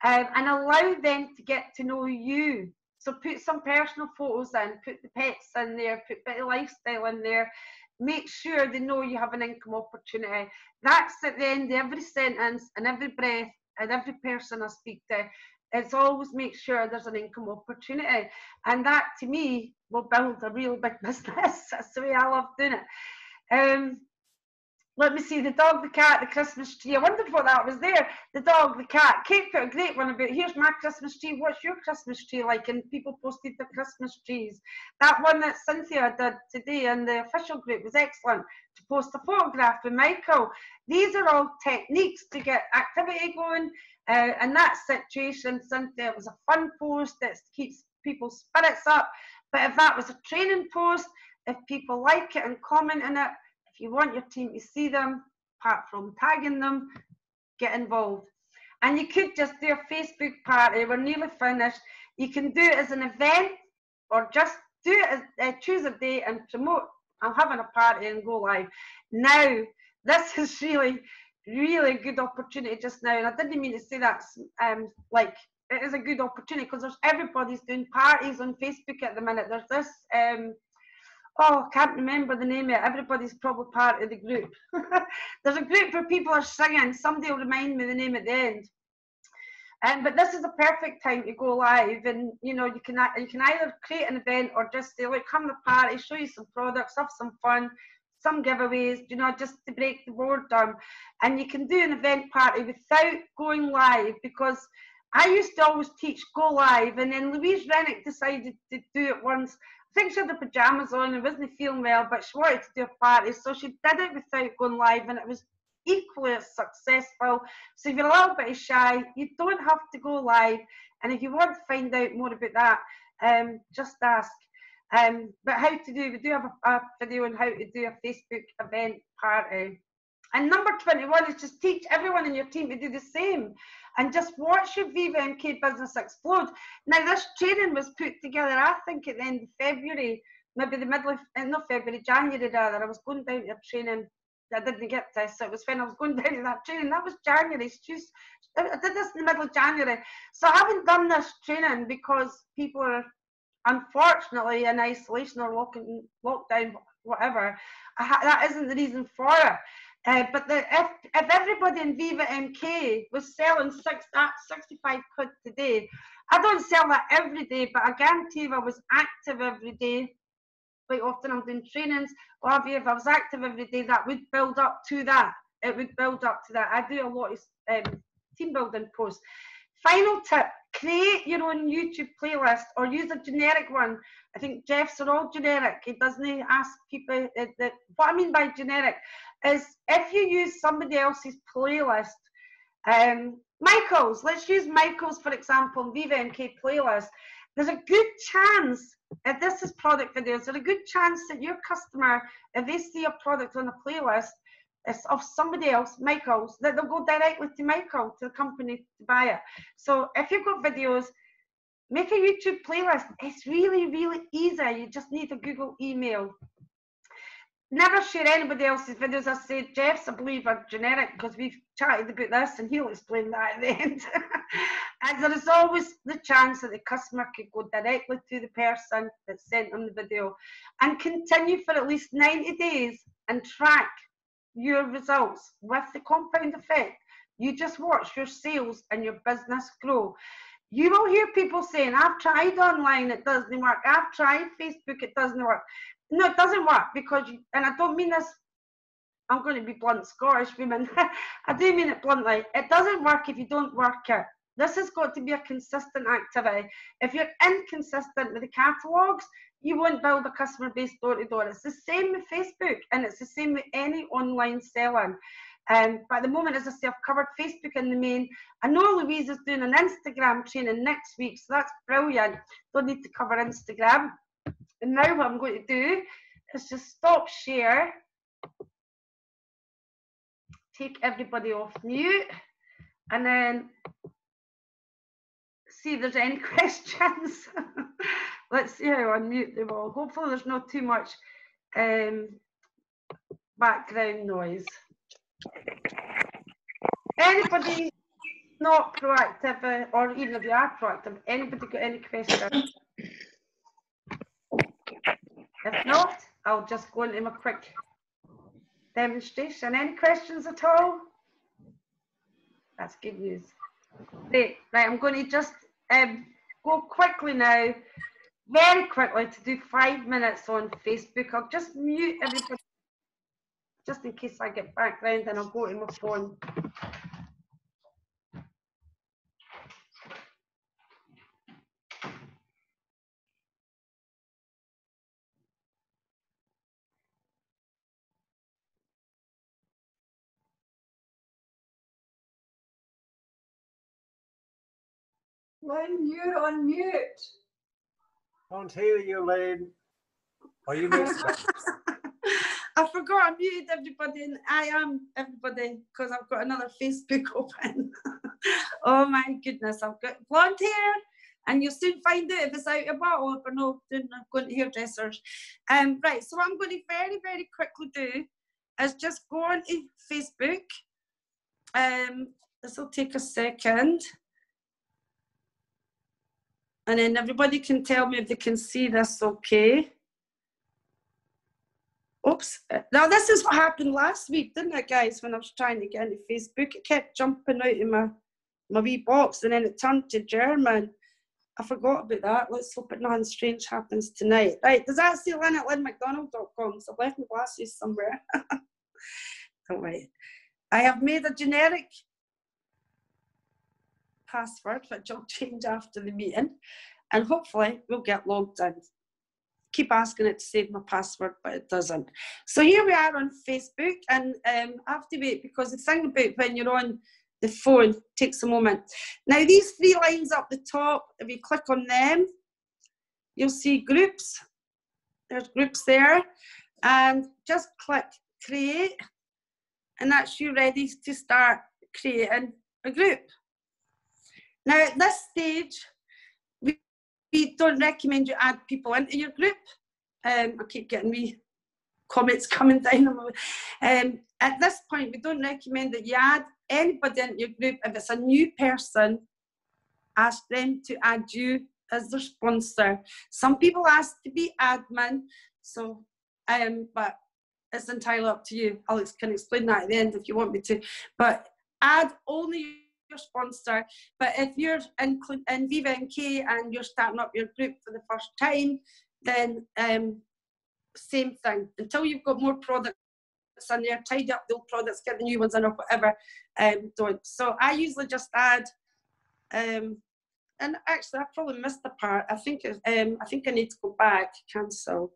Speaker 1: and allow them to get to know you. So put some personal photos in, put the pets in there, put a bit of lifestyle in there. Make sure they know you have an income opportunity. That's at the end of every sentence and every breath and every person I speak to. It's always make sure there's an income opportunity. And that, to me, will build a real big business. That's the way I love doing it. Let me see, the dog, the cat, the Christmas tree. I wondered what that was there. The dog, the cat. Kate put a great one about, here's my Christmas tree, what's your Christmas tree like? And people posted their Christmas trees. That one that Cynthia did today in the official group was excellent, to post a photograph with Michael. These are all techniques to get activity going. In that situation, Cynthia, it was a fun post that keeps people's spirits up. But if that was a training post, if people like it and comment on it, if you want your team to see them, apart from tagging them, get involved. And you could just do a Facebook party. We're nearly finished. You can do it as an event, or just do it as choose a day and promote. I'm having a party and go live. Now, this is really a good opportunity just now. And I didn't mean to say that like it is a good opportunity, because there's everybody's doing parties on Facebook at the minute. There's this oh, I can't remember the name of it. Everybody's probably part of the group. There's a group where people are singing. Somebody will remind me the name at the end. But this is a perfect time to go live, and you know, you can either create an event or just say, look, come to the party, show you some products, have some fun, some giveaways, you know, just to break the boredom. And you can do an event party without going live, because I used to always teach go live, and then Louise Rennick decided to do it once. I think she had her pajamas on and wasn't feeling well, but she wanted to do a party, so she did it without going live, and it was equally as successful. So if you're a little bit shy, you don't have to go live, and if you want to find out more about that, just ask. But how to do, we do have a video on how to do a Facebook event party. And number 21 is just teach everyone in your team to do the same, and just watch your Viva MK business explode. Now, this training was put together, I think, at the end of February, maybe the middle of, not February, January rather. I was going down to a training. I didn't get this, so it was when I was going down to that training. That was January. I did this in the middle of January. So I haven't done this training because people are unfortunately in isolation or lockdown, whatever. That isn't the reason for it. But if everybody in Viva MK was selling 65 quid today, I don't sell that every day, but I guarantee if I was active every day, quite often I'm doing trainings, or if I was active every day, that would build up to that. It would build up to that. I do a lot of team building posts. Final tip, create your own YouTube playlist or use a generic one. I think Jeff's are all generic. He doesn't ask people. What I mean by generic is if you use somebody else's playlist, Michael's, let's use Michael's for example, Viva MK playlist. There's a good chance, if this is product videos, there's a good chance that your customer, if they see a product on a playlist, of somebody else, Michael's, that they'll go directly to Michael, to the company, to buy it. So if you've got videos, make a YouTube playlist. It's really, really easy. You just need a Google email. Never share anybody else's videos. I say Jeff's, I believe, are generic, because we've chatted about this and he'll explain that at the end. And there is always the chance that the customer could go directly to the person that sent them the video, and continue for at least 90 days and track your results with the compound effect. You just watch your sales and your business grow. You will hear people saying, I've tried online, it doesn't work. I've tried Facebook, it doesn't work. No, it doesn't work, because you, and I don't mean this, I'm going to be blunt, Scottish women. I do mean it bluntly. It doesn't work if you don't work it. This has got to be a consistent activity. If you're inconsistent with the catalogues, you won't build a customer base door to door. It's the same with Facebook, and it's the same with any online selling. But at the moment, as I say, I've covered Facebook in the main. I know Louise is doing an Instagram training next week, so that's brilliant. Don't need to cover Instagram. And now what I'm going to do is just stop share, take everybody off mute, and then see if there's any questions. Let's see how I unmute them all. Hopefully there's not too much background noise. Anybody not proactive, or even if you are proactive, anybody got any questions? If not, I'll just go into my quick demonstration. Any questions at all? That's good news. Great. Right, I'm going to just go quickly now, very quickly, to do 5 minutes on Facebook. I'll just mute everybody, just in case I get background, and I'll go to my phone.
Speaker 9: Lynn, you're on mute.
Speaker 10: Can't hear you, Lynn. Are you muted?
Speaker 1: I forgot I muted everybody, and I am everybody because I've got another Facebook open. Oh my goodness, I've got blonde hair, and you'll soon find out if it's out of bottle if we're not going to hairdressers. Right, so what I'm going to very, very quickly do is just go on to Facebook. This will take a second. And then everybody can tell me if they can see this okay. Oops. Now this is what happened last week, didn't it, guys, when I was trying to get into Facebook? It kept jumping out of my wee box, and then it turned to German. I forgot about that. Let's hope nothing strange happens tonight. Right, does that say Lynn at lynnmcdonald.com? So I've left my glasses somewhere. Don't worry. I have made a generic password, which I'll change after the meeting, and hopefully we'll get logged in. Keep asking it to save my password, but it doesn't. So here we are on Facebook, and I have to wait because the thing about when you're on the phone takes a moment. Now these 3 lines up the top, if you click on them, you'll see groups. There's groups there, and just click create, and that's you ready to start creating a group. Now at this stage, we don't recommend you add people into your group. I keep getting me comments coming down. At this point, we don't recommend that you add anybody into your group. If it's a new person, ask them to add you as their sponsor. Some people ask to be admin, so but it's entirely up to you. I can explain that at the end if you want me to. But add only your sponsor. But if you're in Viva NK and you're starting up your group for the first time, then same thing. Until you've got more products in there, tidy up the old products, get the new ones in or whatever, don't. So I usually just add, and actually I probably missed the part. I think I need to go back, cancel.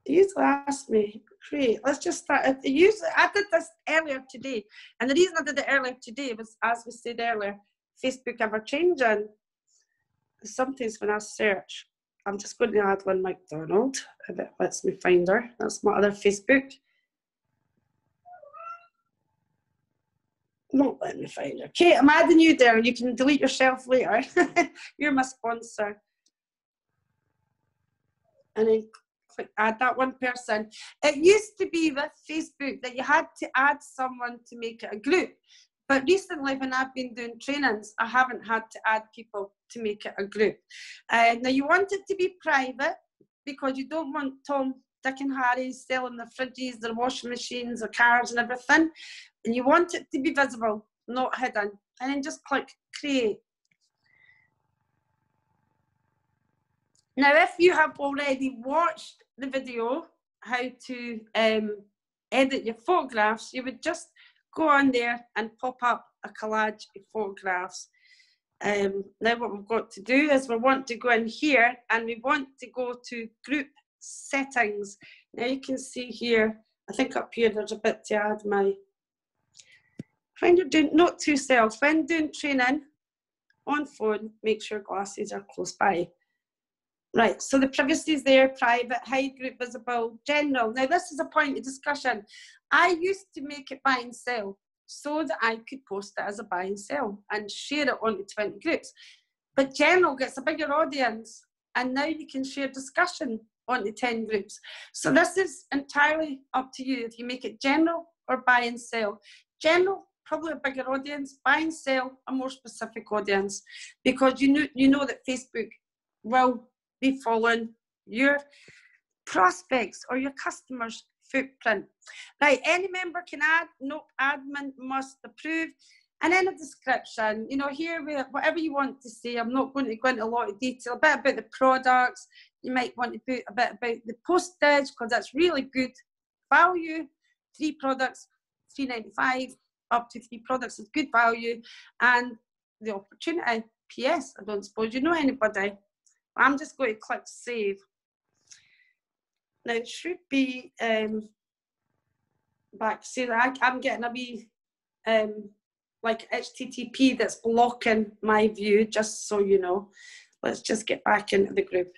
Speaker 1: You usually ask me, great, let's just start. I did this earlier today, and the reason I did it earlier today was, as we said earlier, Facebook ever changing. Sometimes when I search, I'm just going to add Lynn McDonald, if it lets me find her. That's my other Facebook. Not letting me find her. Okay, I'm adding you there. You can delete yourself later. You're my sponsor. And then click add that one person. It used to be with Facebook that you had to add someone to make it a group. But recently, when I've been doing trainings, I haven't had to add people to make it a group. Now, you want it to be private because you don't want Tom, Dick and Harry selling their fridges, their washing machines, their cars and everything. And you want it to be visible, not hidden. And then just click create. Now, if you have already watched the video, how to edit your photographs, you would just go on there and pop up a collage of photographs. Now what we've got to do is we want to go in here and we want to go to group settings. Now you can see here, I think up here there's a bit to add my, when you're doing note to self, when doing training on phone, make sure glasses are close by. Right, so the privacy is there, private, hide group visible, general. Now this is a point of discussion. I used to make it buy and sell so that I could post it as a buy and sell and share it onto 20 groups. But general gets a bigger audience, and now you can share discussion onto 10 groups. So this is entirely up to you if you make it general or buy and sell. General, probably a bigger audience. Buy and sell, a more specific audience, because you know that Facebook will be following your prospects or your customers' footprint. Right, any member can add, no admin must approve. And then a description, you know, here, whatever you want to say. I'm not going to go into a lot of detail, a bit about the products. You might want to put a bit about the postage, because that's really good value. 3 products, $3.95, up to 3 products is good value. And the opportunity, PS, I don't suppose you know anybody. I'm just going to click save. Now it should be back, see that I'm getting a wee like HTTP that's blocking my view, just so you know. Let's just get back into the group.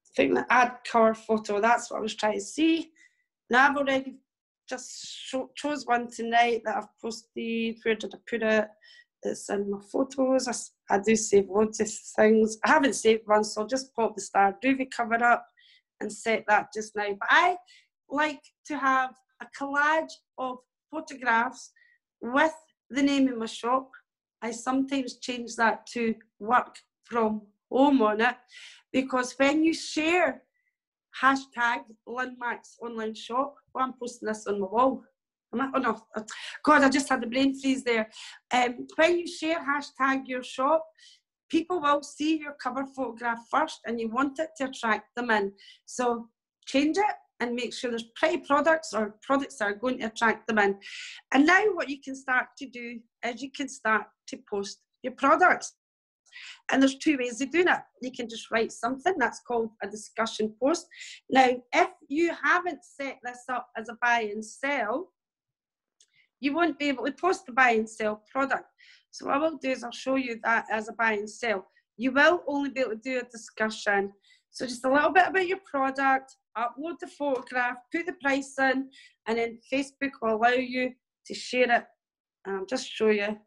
Speaker 1: I think the add cover photo, that's what I was trying to see. Now I've already just chose one tonight that I've posted. Where did I put it? It's in my photos. I do save loads of things. I haven't saved one, so I'll just pop the Star Groovy cover up and set that just now. But I like to have a collage of photographs with the name of my shop. I sometimes change that to work from home on it, because when you share hashtag Linmax online shop, well, I'm posting this on my wall. Oh no, God, I just had a brain freeze there. When you share hashtag your shop, people will see your cover photograph first, and you want it to attract them in. So change it and make sure there's pretty products or products that are going to attract them in. And now what you can start to do is you can start to post your products. And there's 2 ways of doing it. You can just write something that's called a discussion post. Now, if you haven't set this up as a buy and sell, you won't be able to post the buy and sell product. So what I will do is I'll show you that as a buy and sell. You will only be able to do a discussion. So just a little bit about your product, upload the photograph, put the price in, and then Facebook will allow you to share it. And I'll just show you.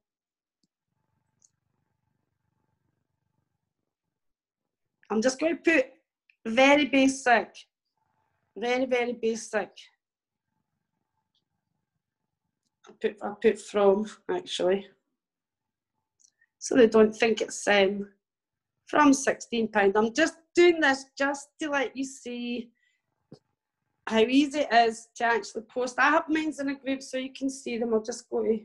Speaker 1: I'm just going to put very basic, very, very basic. I'll put from, actually, so they don't think it's from £16. I'm just doing this just to let you see how easy it is to actually post. I have mine in a group so you can see them. I'll just go to,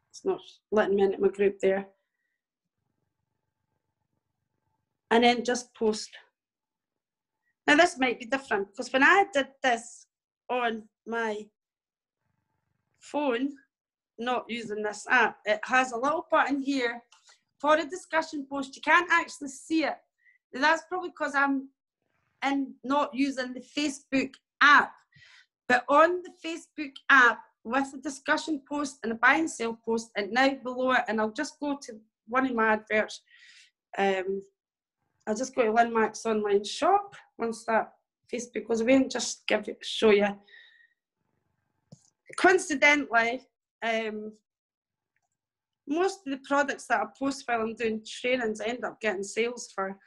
Speaker 1: it's not letting me into my group there. And then just post. Now this might be different, because when I did this on my phone, not using this app, it has a little button here for a discussion post. You can't actually see it. That's probably because I'm not using the Facebook app. But on the Facebook app, with a discussion post and a buy and sell post, and now below it, and I'll just go to one of my adverts. I'll just go to Linmax online shop once that Facebook goes away, and just show you. Coincidentally, most of the products that I post while I'm doing trainings, I end up getting sales for,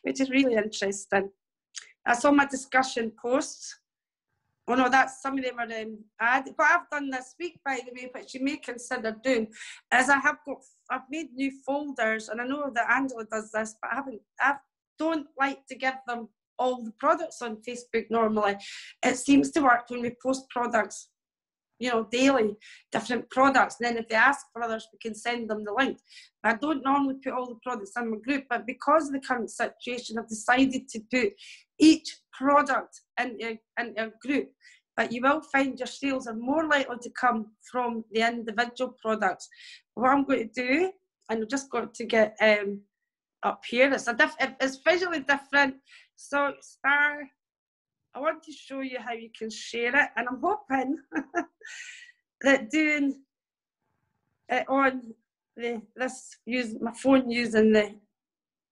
Speaker 1: which is really interesting. That's all my discussion posts. Oh no, that's some of them are added. What I've done this week, by the way, which you may consider doing, is I've made new folders, and I know that Angela does this, but I don't like to give them all the products on Facebook normally. It seems to work when we post products, you know, daily, different products, and then if they ask for others, we can send them the link. I don't normally put all the products in my group, but because of the current situation, I've decided to put each product into a group. But you will find your sales are more likely to come from the individual products. What I'm going to do, and I've just got to get up here, it's visually different. So Star, I want to show you how you can share it, and I'm hoping that doing it on using my phone using the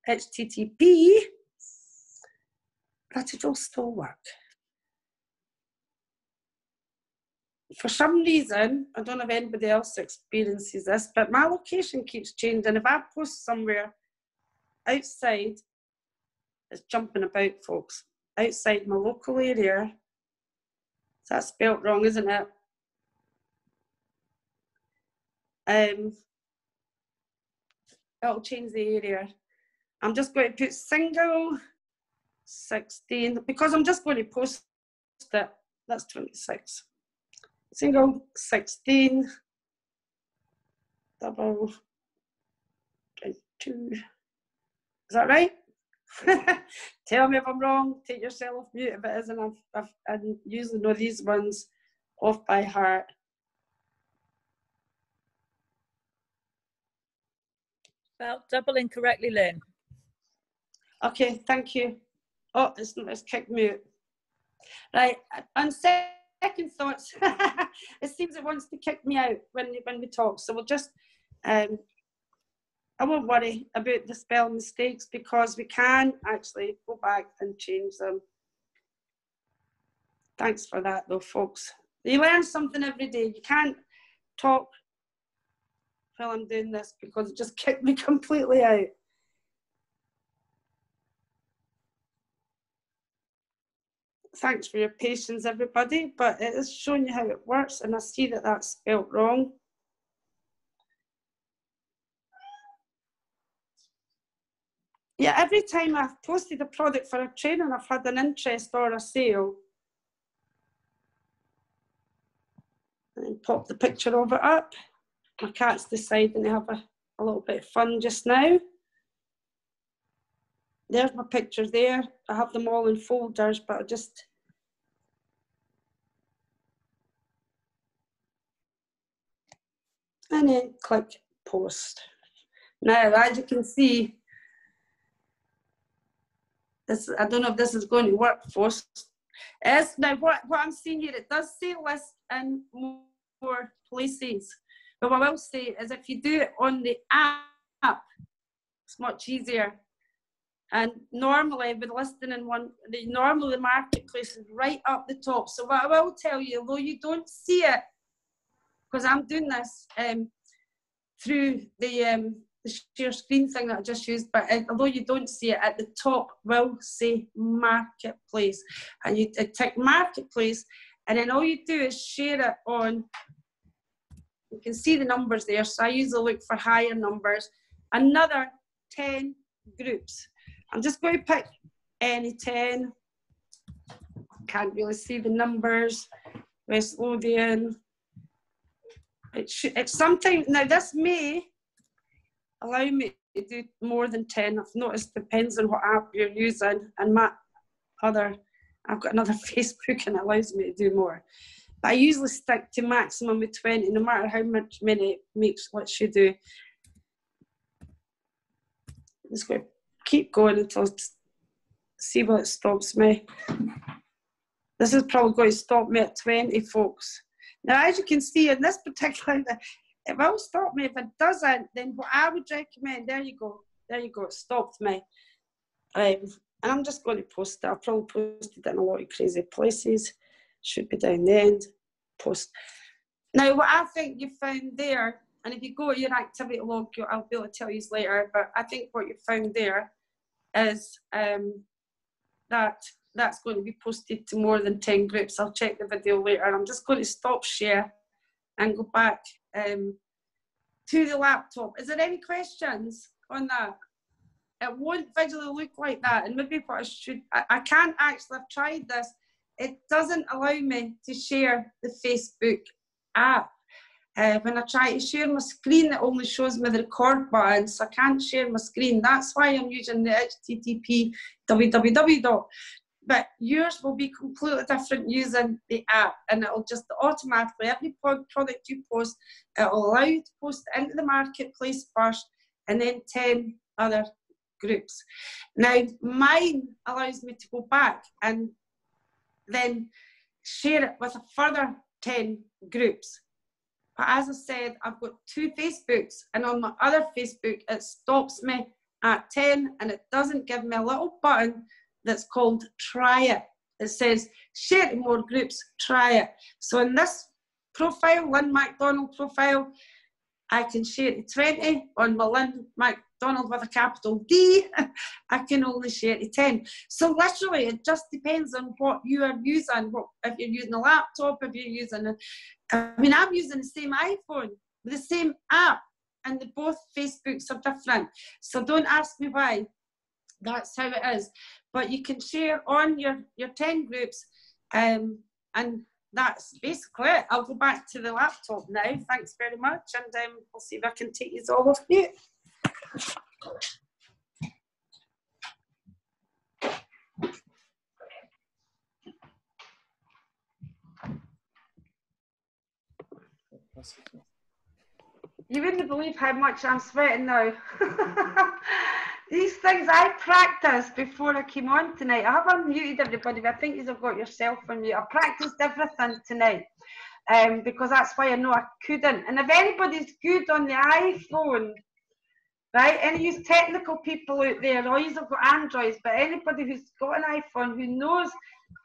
Speaker 1: HTTP, that it'll still work. for some reason, I don't know if anybody else experiences this, but my location keeps changing. If I post somewhere outside, it's jumping about, folks. Outside my local area. That's spelt wrong, isn't it? It'll change the area. I'm just going to put single 16, because I'm just going to post it. That's 26. Single 16, double 22. Is that right? Tell me if I'm wrong. Take yourself off mute if it isn't. I usually know these ones off by heart.
Speaker 7: Spelled double incorrectly, Lynn.
Speaker 1: Okay, thank you. Oh, it's kicked mute. Right, on second thoughts, it seems it wants to kick me out when we talk. So we'll just, I won't worry about the spell mistakes because we can actually go back and change them. Thanks for that though, folks. You learn something every day. You can't talk while I'm doing this because it just kicked me completely out. Thanks for your patience, everybody, but it is showing you how it works, and I see that that's spelt wrong. Yeah, every time I've posted a product for a training, I've had an interest or a sale. And pop the picture of it up. My cat's deciding to have a little bit of fun just now. There's my pictures there. I have them all in folders, but I just... And then click post. Now, as you can see, this, I don't know if this is going to work for us. Now, what I'm seeing here, it does say list in more places. But what I will say is if you do it on the app, it's much easier. And normally with listing in one, normally the marketplace is right up the top. So what I will tell you, although you don't see it, because I'm doing this through the share screen thing that I just used, but although you don't see it, at the top will say marketplace. And you tick marketplace, and then all you do is share it on, you can see the numbers there, so I usually look for higher numbers, another 10 groups. I'm just going to pick any 10. Can't really see the numbers. West Lothian. It's something, now this may allow me to do more than 10. I've noticed depends on what app you're using, and I've got another Facebook and it allows me to do more. But I usually stick to maximum of 20, no matter how much many makes lets you do. I'm just going to keep going until see what it stops me. This is probably going to stop me at 20, folks. Now, as you can see in this particular, it will stop me. If it doesn't, then what I would recommend, there you go, it stopped me. And I'm just going to post it. I've probably posted it in a lot of crazy places. Should be down the end, post. Now, what I think you found there, and if you go to your activity log, I'll be able to tell you later, but I think what you found there is that's going to be posted to more than 10 groups. I'll check the video later. I'm just going to stop share and go back to the laptop. Is there any questions on that? It won't visually look like that, and maybe what I should, I can't actually, I've tried this. It doesn't allow me to share the Facebook app. When I try to share my screen, it only shows me the record button, so I can't share my screen. That's why I'm using the HTTP www. But yours will be completely different using the app, and it'll just automatically, every product you post, it'll allow you to post into the marketplace first, and then 10 other groups. Now, mine allows me to go back and then share it with a further 10 groups. But as I said, I've got 2 Facebooks, and on my other Facebook, it stops me at 10, and it doesn't give me a little button that's called try it. It says share to more groups, try it. So in this profile, Lynn MacDonald profile, I can share to 20. On my Lynn MacDonald with a capital D, I can only share to 10. So literally, it just depends on what you are using. If you're using a laptop, if you're using I'm using the same iPhone with the same app, and both Facebooks are different. So don't ask me why. That's how it is. But you can share on your 10 groups, and that's basically it. I'll go back to the laptop now. Thanks very much, and we'll see if I can take you all off mute. You wouldn't believe how much I'm sweating now. These things I practiced before I came on tonight. I have unmuted everybody, but I think you've got yourself on mute. I practiced everything tonight because that's why I know I couldn't. And if anybody's good on the iPhone, right, any of you technical people out there, all you've got Androids, but anybody who's got an iPhone who knows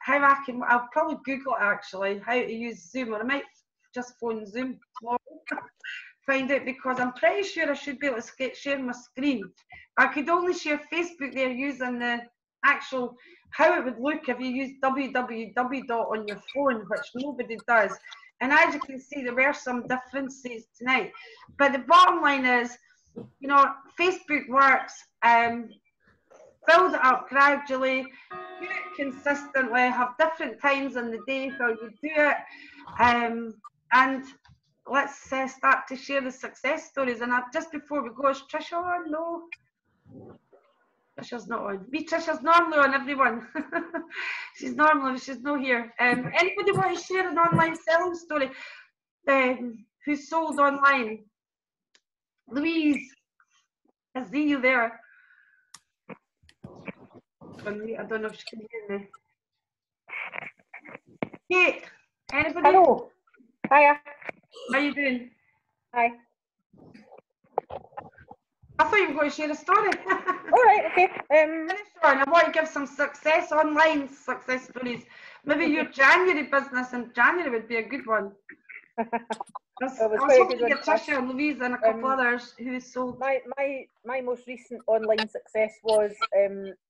Speaker 1: how I'll probably Google it actually, how to use Zoom, or I might just phone Zoom tomorrow. Find out, because I'm pretty sure I should be able to share my screen. I could only share Facebook there using the actual, how it would look if you use www on your phone, which nobody does. And as you can see, there were some differences tonight. But the bottom line is, you know, Facebook works, build it up gradually, do it consistently, have different times in the day how you do it, and let's start to share the success stories. And just before we go, is Trisha on? No, Trisha's not on. Trisha's normally on, everyone. She's normally, she's not here. Anybody want to share an online selling story who sold online? Louise, I see you there. I don't know if she can hear me. Kate, anybody?
Speaker 11: Hello. Hiya.
Speaker 1: How you doing?
Speaker 11: Hi.
Speaker 1: I thought you were going to share a story.
Speaker 11: All right, okay.
Speaker 1: I want to give some online success stories. Maybe your January business in January would be a good one. I was hoping to get Trisha and Louise and a couple others who sold.
Speaker 11: My most recent online success was, I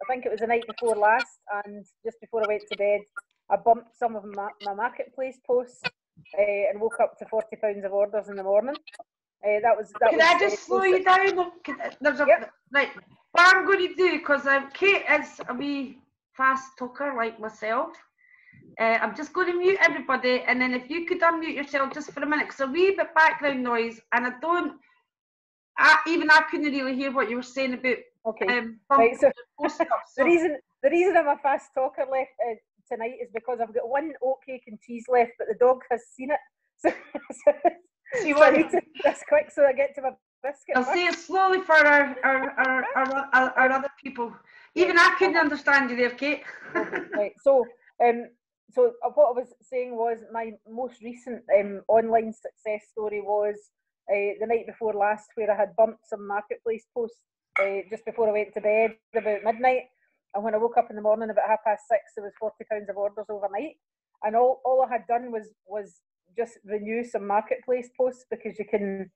Speaker 11: think it was the night before last, and just before I went to bed, I bumped some of my marketplace posts and woke up to £40 of orders in the morning. Can
Speaker 1: I just slow you down? Right. What I'm going to do, because Kate is a wee fast talker like myself, I'm just going to mute everybody, and then if you could unmute yourself just for a minute, because a wee bit background noise, and I couldn't really hear what you were saying about.
Speaker 11: Okay. Right, so the reason I'm a fast talker left tonight is because I've got one oat cake and cheese left, but the dog has seen it. So I need to do this quick so I get to my biscuit.
Speaker 1: I'll say it slowly for our other people. Even I couldn't understand you there, Kate.
Speaker 11: Okay, right. So what I was saying was my most recent online success story was the night before last, where I had bumped some marketplace posts just before I went to bed about midnight. And when I woke up in the morning about 6:30, there was £40 of orders overnight. And all I had done was just renew some marketplace posts, because you can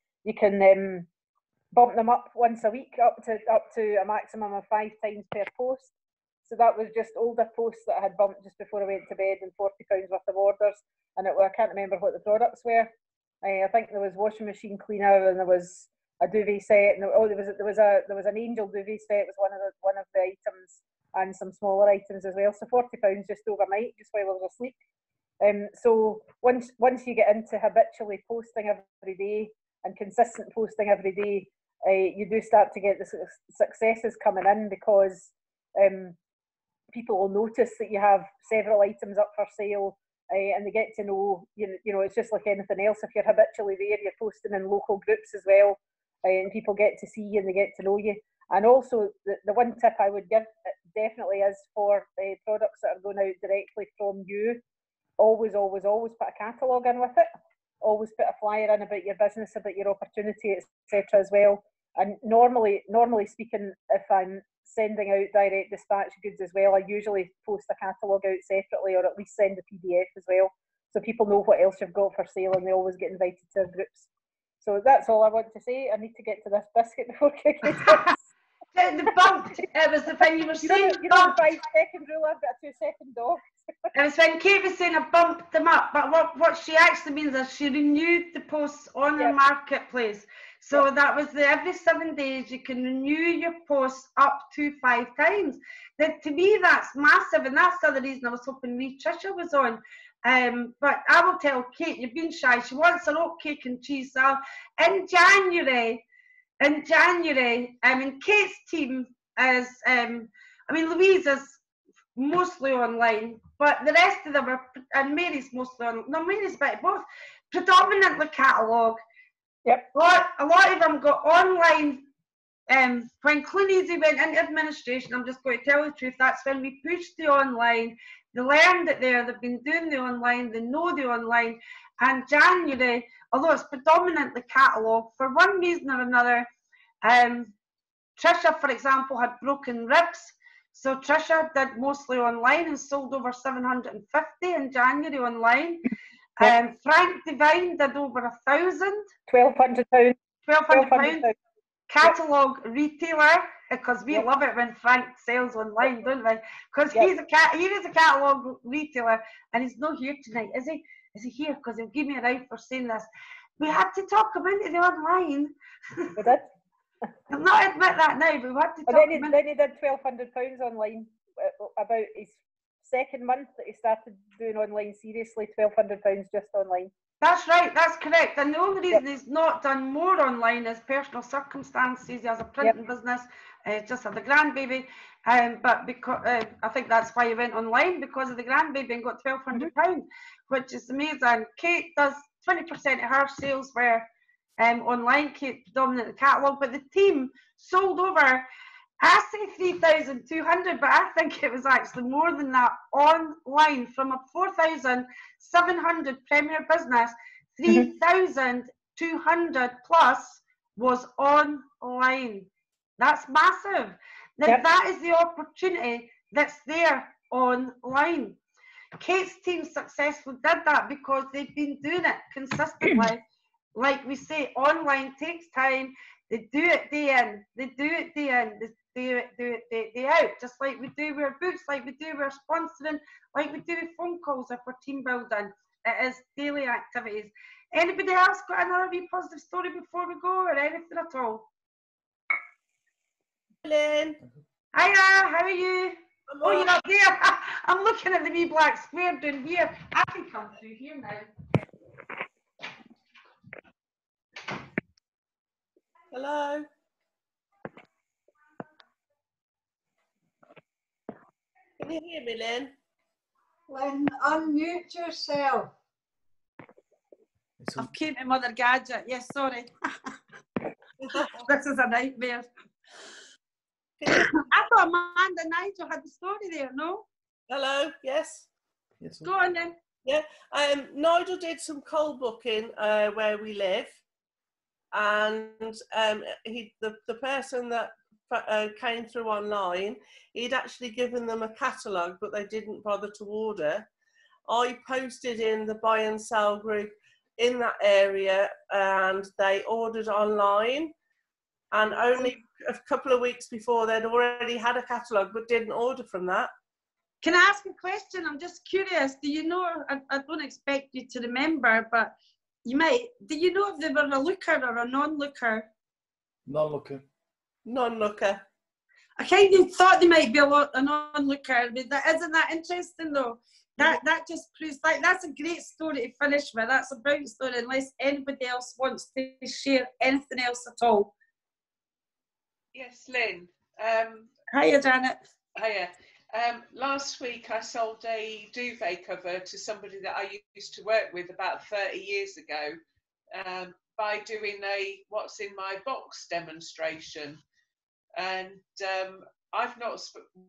Speaker 11: bump them up once a week up to a maximum of 5 times per post. So that was just older posts that I had bumped just before I went to bed, and £40 worth of orders. And I can't remember what the products were. I think there was washing machine cleaner, and there was a duvet set, and there was an angel duvet set was one of the items, and some smaller items as well. So £40 just overnight, just while I was asleep. So once you get into habitually posting every day and consistent posting every day, you do start to get the successes coming in, because people will notice that you have several items up for sale, and they get to know, you know, it's just like anything else. If you're habitually there, you're posting in local groups as well, and people get to see you and they get to know you. And also, the one tip I would give definitely is for products that are going out directly from you, always put a catalogue in with it. Always put a flyer in about your business, about your opportunity, etc. as well. And normally speaking, if I'm sending out direct dispatch goods as well, I usually post a catalogue out separately, or at least send a PDF as well. so people know what else you've got for sale, and they always get invited to groups. So that's all I want to say. I need to get to this biscuit before Kate starts.
Speaker 1: The bumped, it was the thing you were saying.
Speaker 11: You know the 5-second rule, I've got a 2-second dog.
Speaker 1: It was when Kate was saying I bumped them up, but what she actually means is she renewed the posts on the marketplace. So that was every 7 days you can renew your posts up to 5 times. To me, that's massive, and that's the other reason I was hoping Trisha was on. But I will tell Kate, you've been shy. She wants her oat cake and cheese. So in January, Kate's team is, Louise is mostly online, but the rest of them are, and Mary's mostly on, no, Mary's about both, predominantly catalogue.
Speaker 11: Yep.
Speaker 1: A lot of them got online. When Clunies went into administration, I'm just going to tell the truth, that's when we pushed the online. They learned it there, they've been doing the online, they know the online. And January, although it's predominantly catalogue, for one reason or another, Trisha, for example, had broken ribs. So Trisha did mostly online and sold over 750 in January online. Frank Devine did over 1,000.
Speaker 11: £1,200.
Speaker 1: £1,200. Catalogue retailer, because we love it when Frank sells online, don't we? Because he is a catalogue retailer, and he's not here tonight, is he? Is he here? Because he'll give me a right for saying this. We had to talk him into the online.
Speaker 11: We did.
Speaker 1: I'll not admit that now, but we had to talk
Speaker 11: then
Speaker 1: him
Speaker 11: he did £1,200 online about his second month that he started doing online seriously. £1,200 just online.
Speaker 1: That's right, that's correct. And the only reason he's not done more online is personal circumstances. He has a printing business, just had a grandbaby. But because I think that's why he went online, because of the grandbaby, and got £1,200, which is amazing. Kate does 20% of her sales were online. Kate predominantly catalogue, but the team sold over, I say 3,200, but I think it was actually more than that online. From a 4,700 Premier business, 3,200 plus was online. That's massive. Now that is the opportunity that's there online. Kate's team successfully did that because they've been doing it consistently. Like we say, online takes time. They do it day in, they do it day in, they do it day out. Just like we do with our books, like we do with our sponsoring, like we do with phone calls if we're team building. It is daily activities. Anybody else got another wee positive story before we go, or anything at all?
Speaker 6: Lynn.
Speaker 1: Hiya, how are you? Oh, you're up there. I'm looking at the wee black square down here. I can come through here now.
Speaker 6: Hello. Can you hear me, Lynn?
Speaker 9: Lynn, unmute yourself.
Speaker 1: I've came to Mother Gadget. Yes, sorry. This is a nightmare. I thought Amanda and Nigel had the story there, no?
Speaker 6: Hello, yes.
Speaker 1: Go on then.
Speaker 6: Yeah, Nigel did some coal booking where we live, and the person that came through online, he'd actually given them a catalogue, but they didn't bother to order. I posted in the buy and sell group in that area, and they ordered online, and only a couple of weeks before they'd already had a catalogue but didn't order from that.
Speaker 1: Can I ask a question? I'm just curious. Do you know, I don't expect you to remember, but you might, do you know if they were a looker or a non-looker?
Speaker 12: Non-looker.
Speaker 6: Non-looker.
Speaker 1: I kind of thought they might be a non-looker, but isn't that interesting though? That just proves, like, that's a great story to finish with. That's a brilliant story, unless anybody else wants to share anything else at all.
Speaker 6: Yes, Lynn.
Speaker 1: Hiya, Janet.
Speaker 6: Hiya. Last week I sold a duvet cover to somebody that I used to work with about 30 years ago by doing a what's in my box demonstration. And I've not,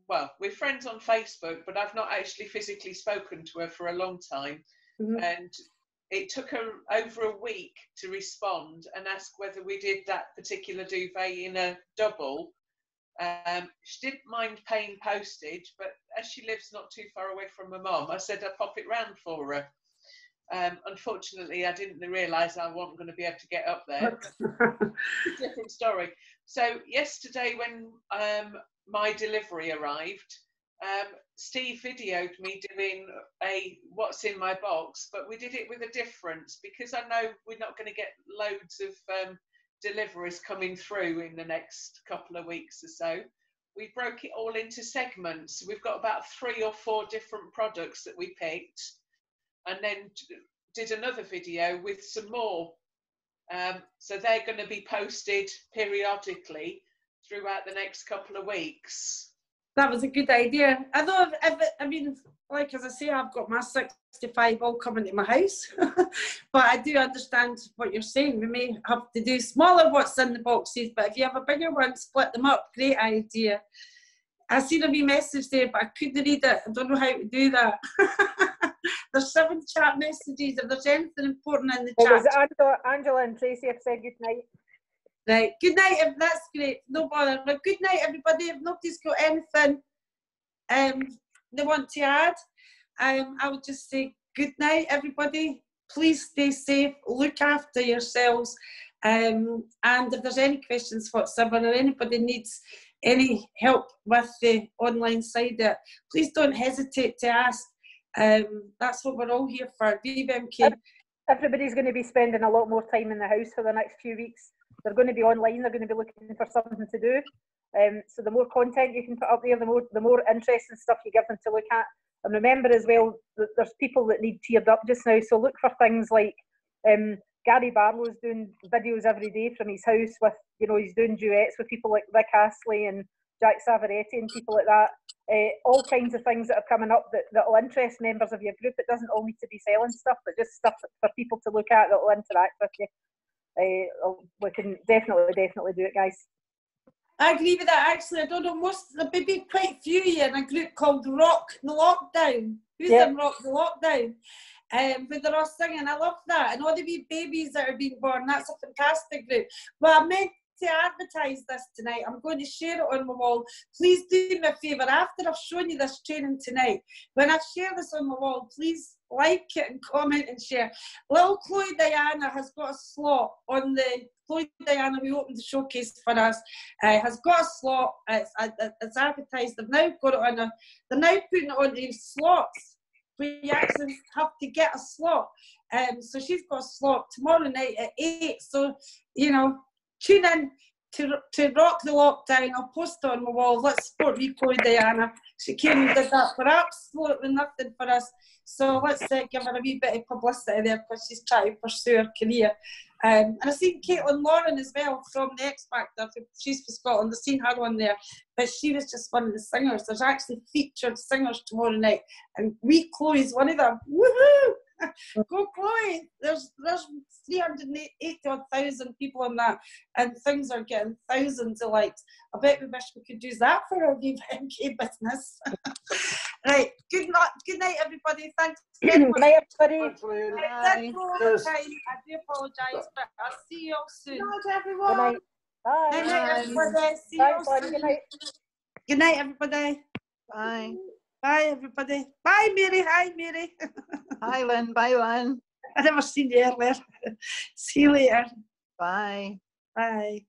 Speaker 6: well, we're friends on Facebook, but I've not actually physically spoken to her for a long time. And it took her over a week to respond and ask whether we did that particular duvet in a double. She didn't mind paying postage, but as she lives not too far away from her mum, I said I'd pop it round for her. Unfortunately, I didn't realise I wasn't going to be able to get up there. Different story. So yesterday when my delivery arrived, Steve videoed me doing a what's in my box, but we did it with a difference because I know we're not going to get loads of deliveries coming through in the next couple of weeks or so. We broke it all into segments. We've got about 3 or 4 different products that we picked, and then did another video with some more. So they're going to be posted periodically throughout the next couple of weeks.
Speaker 1: That was a good idea. I know, I mean, like as I say, I've got my 65 all coming to my house, but I do understand what you're saying. We may have to do smaller what's in the boxes, but if you have a bigger one, split them up. Great idea. I seen a wee message there, but I couldn't read it. I don't know how to do that. There's 7 chat messages. If there's anything important in the chat.
Speaker 11: It was Angela and Tracy have said good night.
Speaker 1: Right, good night. That's great. No bother. But good night, everybody. If nobody's got anything they want to add, I would just say good night, everybody. Please stay safe. Look after yourselves. And if there's any questions whatsoever, or anybody needs any help with the online side of it, please don't hesitate to ask. That's what we're all here for. BBMK.
Speaker 11: Everybody's going to be spending a lot more time in the house for the next few weeks. They're going to be online. They're going to be looking for something to do. So the more content you can put up there, the more interesting stuff you give them to look at. And remember as well, that there's people that need cheered up just now. So look for things like Gary Barlow's doing videos every day from his house with, you know, he's doing duets with people like Rick Astley and Jack Savaretti and people like that. All kinds of things that are coming up that will interest members of your group. It doesn't all need to be selling stuff, but just stuff for people to look at that will interact with you. We can definitely do it, guys.
Speaker 1: I agree with that. Actually, I don't know, there may be quite few here in a group called Rock the Lockdown. Who's in Rock the Lockdown? But they're all singing. I love that. And all the wee babies that are being born. That's a fantastic group. Well, I meant to advertise this tonight. I'm going to share it on my wall. Please do me a favour. After I've shown you this training tonight, when I share this on my wall, please like it and comment and share. Little Chloe Diana has got a slot on the Chloe Diana, who opened the showcase for us, has got a slot. It's advertised. They've now got it on they're now putting it on these slots where you actually have to get a slot. So she's got a slot tomorrow night at 8. So, you know, tune in to Rock the Lockdown. I'll post it on my wall. Let's support wee Chloe Diana. She came and did that for absolutely nothing for us. So let's give her a wee bit of publicity there because she's trying to pursue her career. And I've seen Caitlin Lauren as well from the X Factor. She's from Scotland. I've seen her on there. But she was just one of the singers. There's actually featured singers tomorrow night. And wee Chloe's one of them. Woohoo! Go Chloe! There's 380,000 people on that, and things are getting thousands of likes. I bet we wish we could use that for our BBMK business. Right, good night, everybody. Thanks.
Speaker 11: Good night, everybody.
Speaker 1: I do apologise, but I'll see you all soon.
Speaker 9: Good night, everyone.
Speaker 11: Good night. Bye.
Speaker 1: Good night, everybody. See
Speaker 11: Bye,
Speaker 1: you all soon.
Speaker 11: good night.
Speaker 1: Good night, everybody.
Speaker 12: Bye.
Speaker 1: Bye, everybody. Bye, Mary. Hi, Mary.
Speaker 12: Hi, Lynn. Bye, Lynn.
Speaker 1: I never seen you earlier. See you later.
Speaker 12: Bye.
Speaker 1: Bye.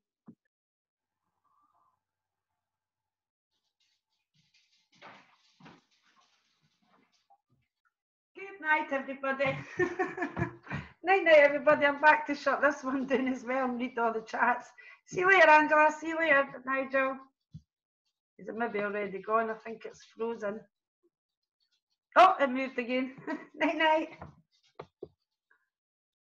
Speaker 1: Good night, everybody. Night, everybody. I'm back to shut this one down as well and read all the chats. See you later, Angela. See you later, Nigel. Is it maybe already gone? I think it's frozen. Oh, it moved again. Night, night.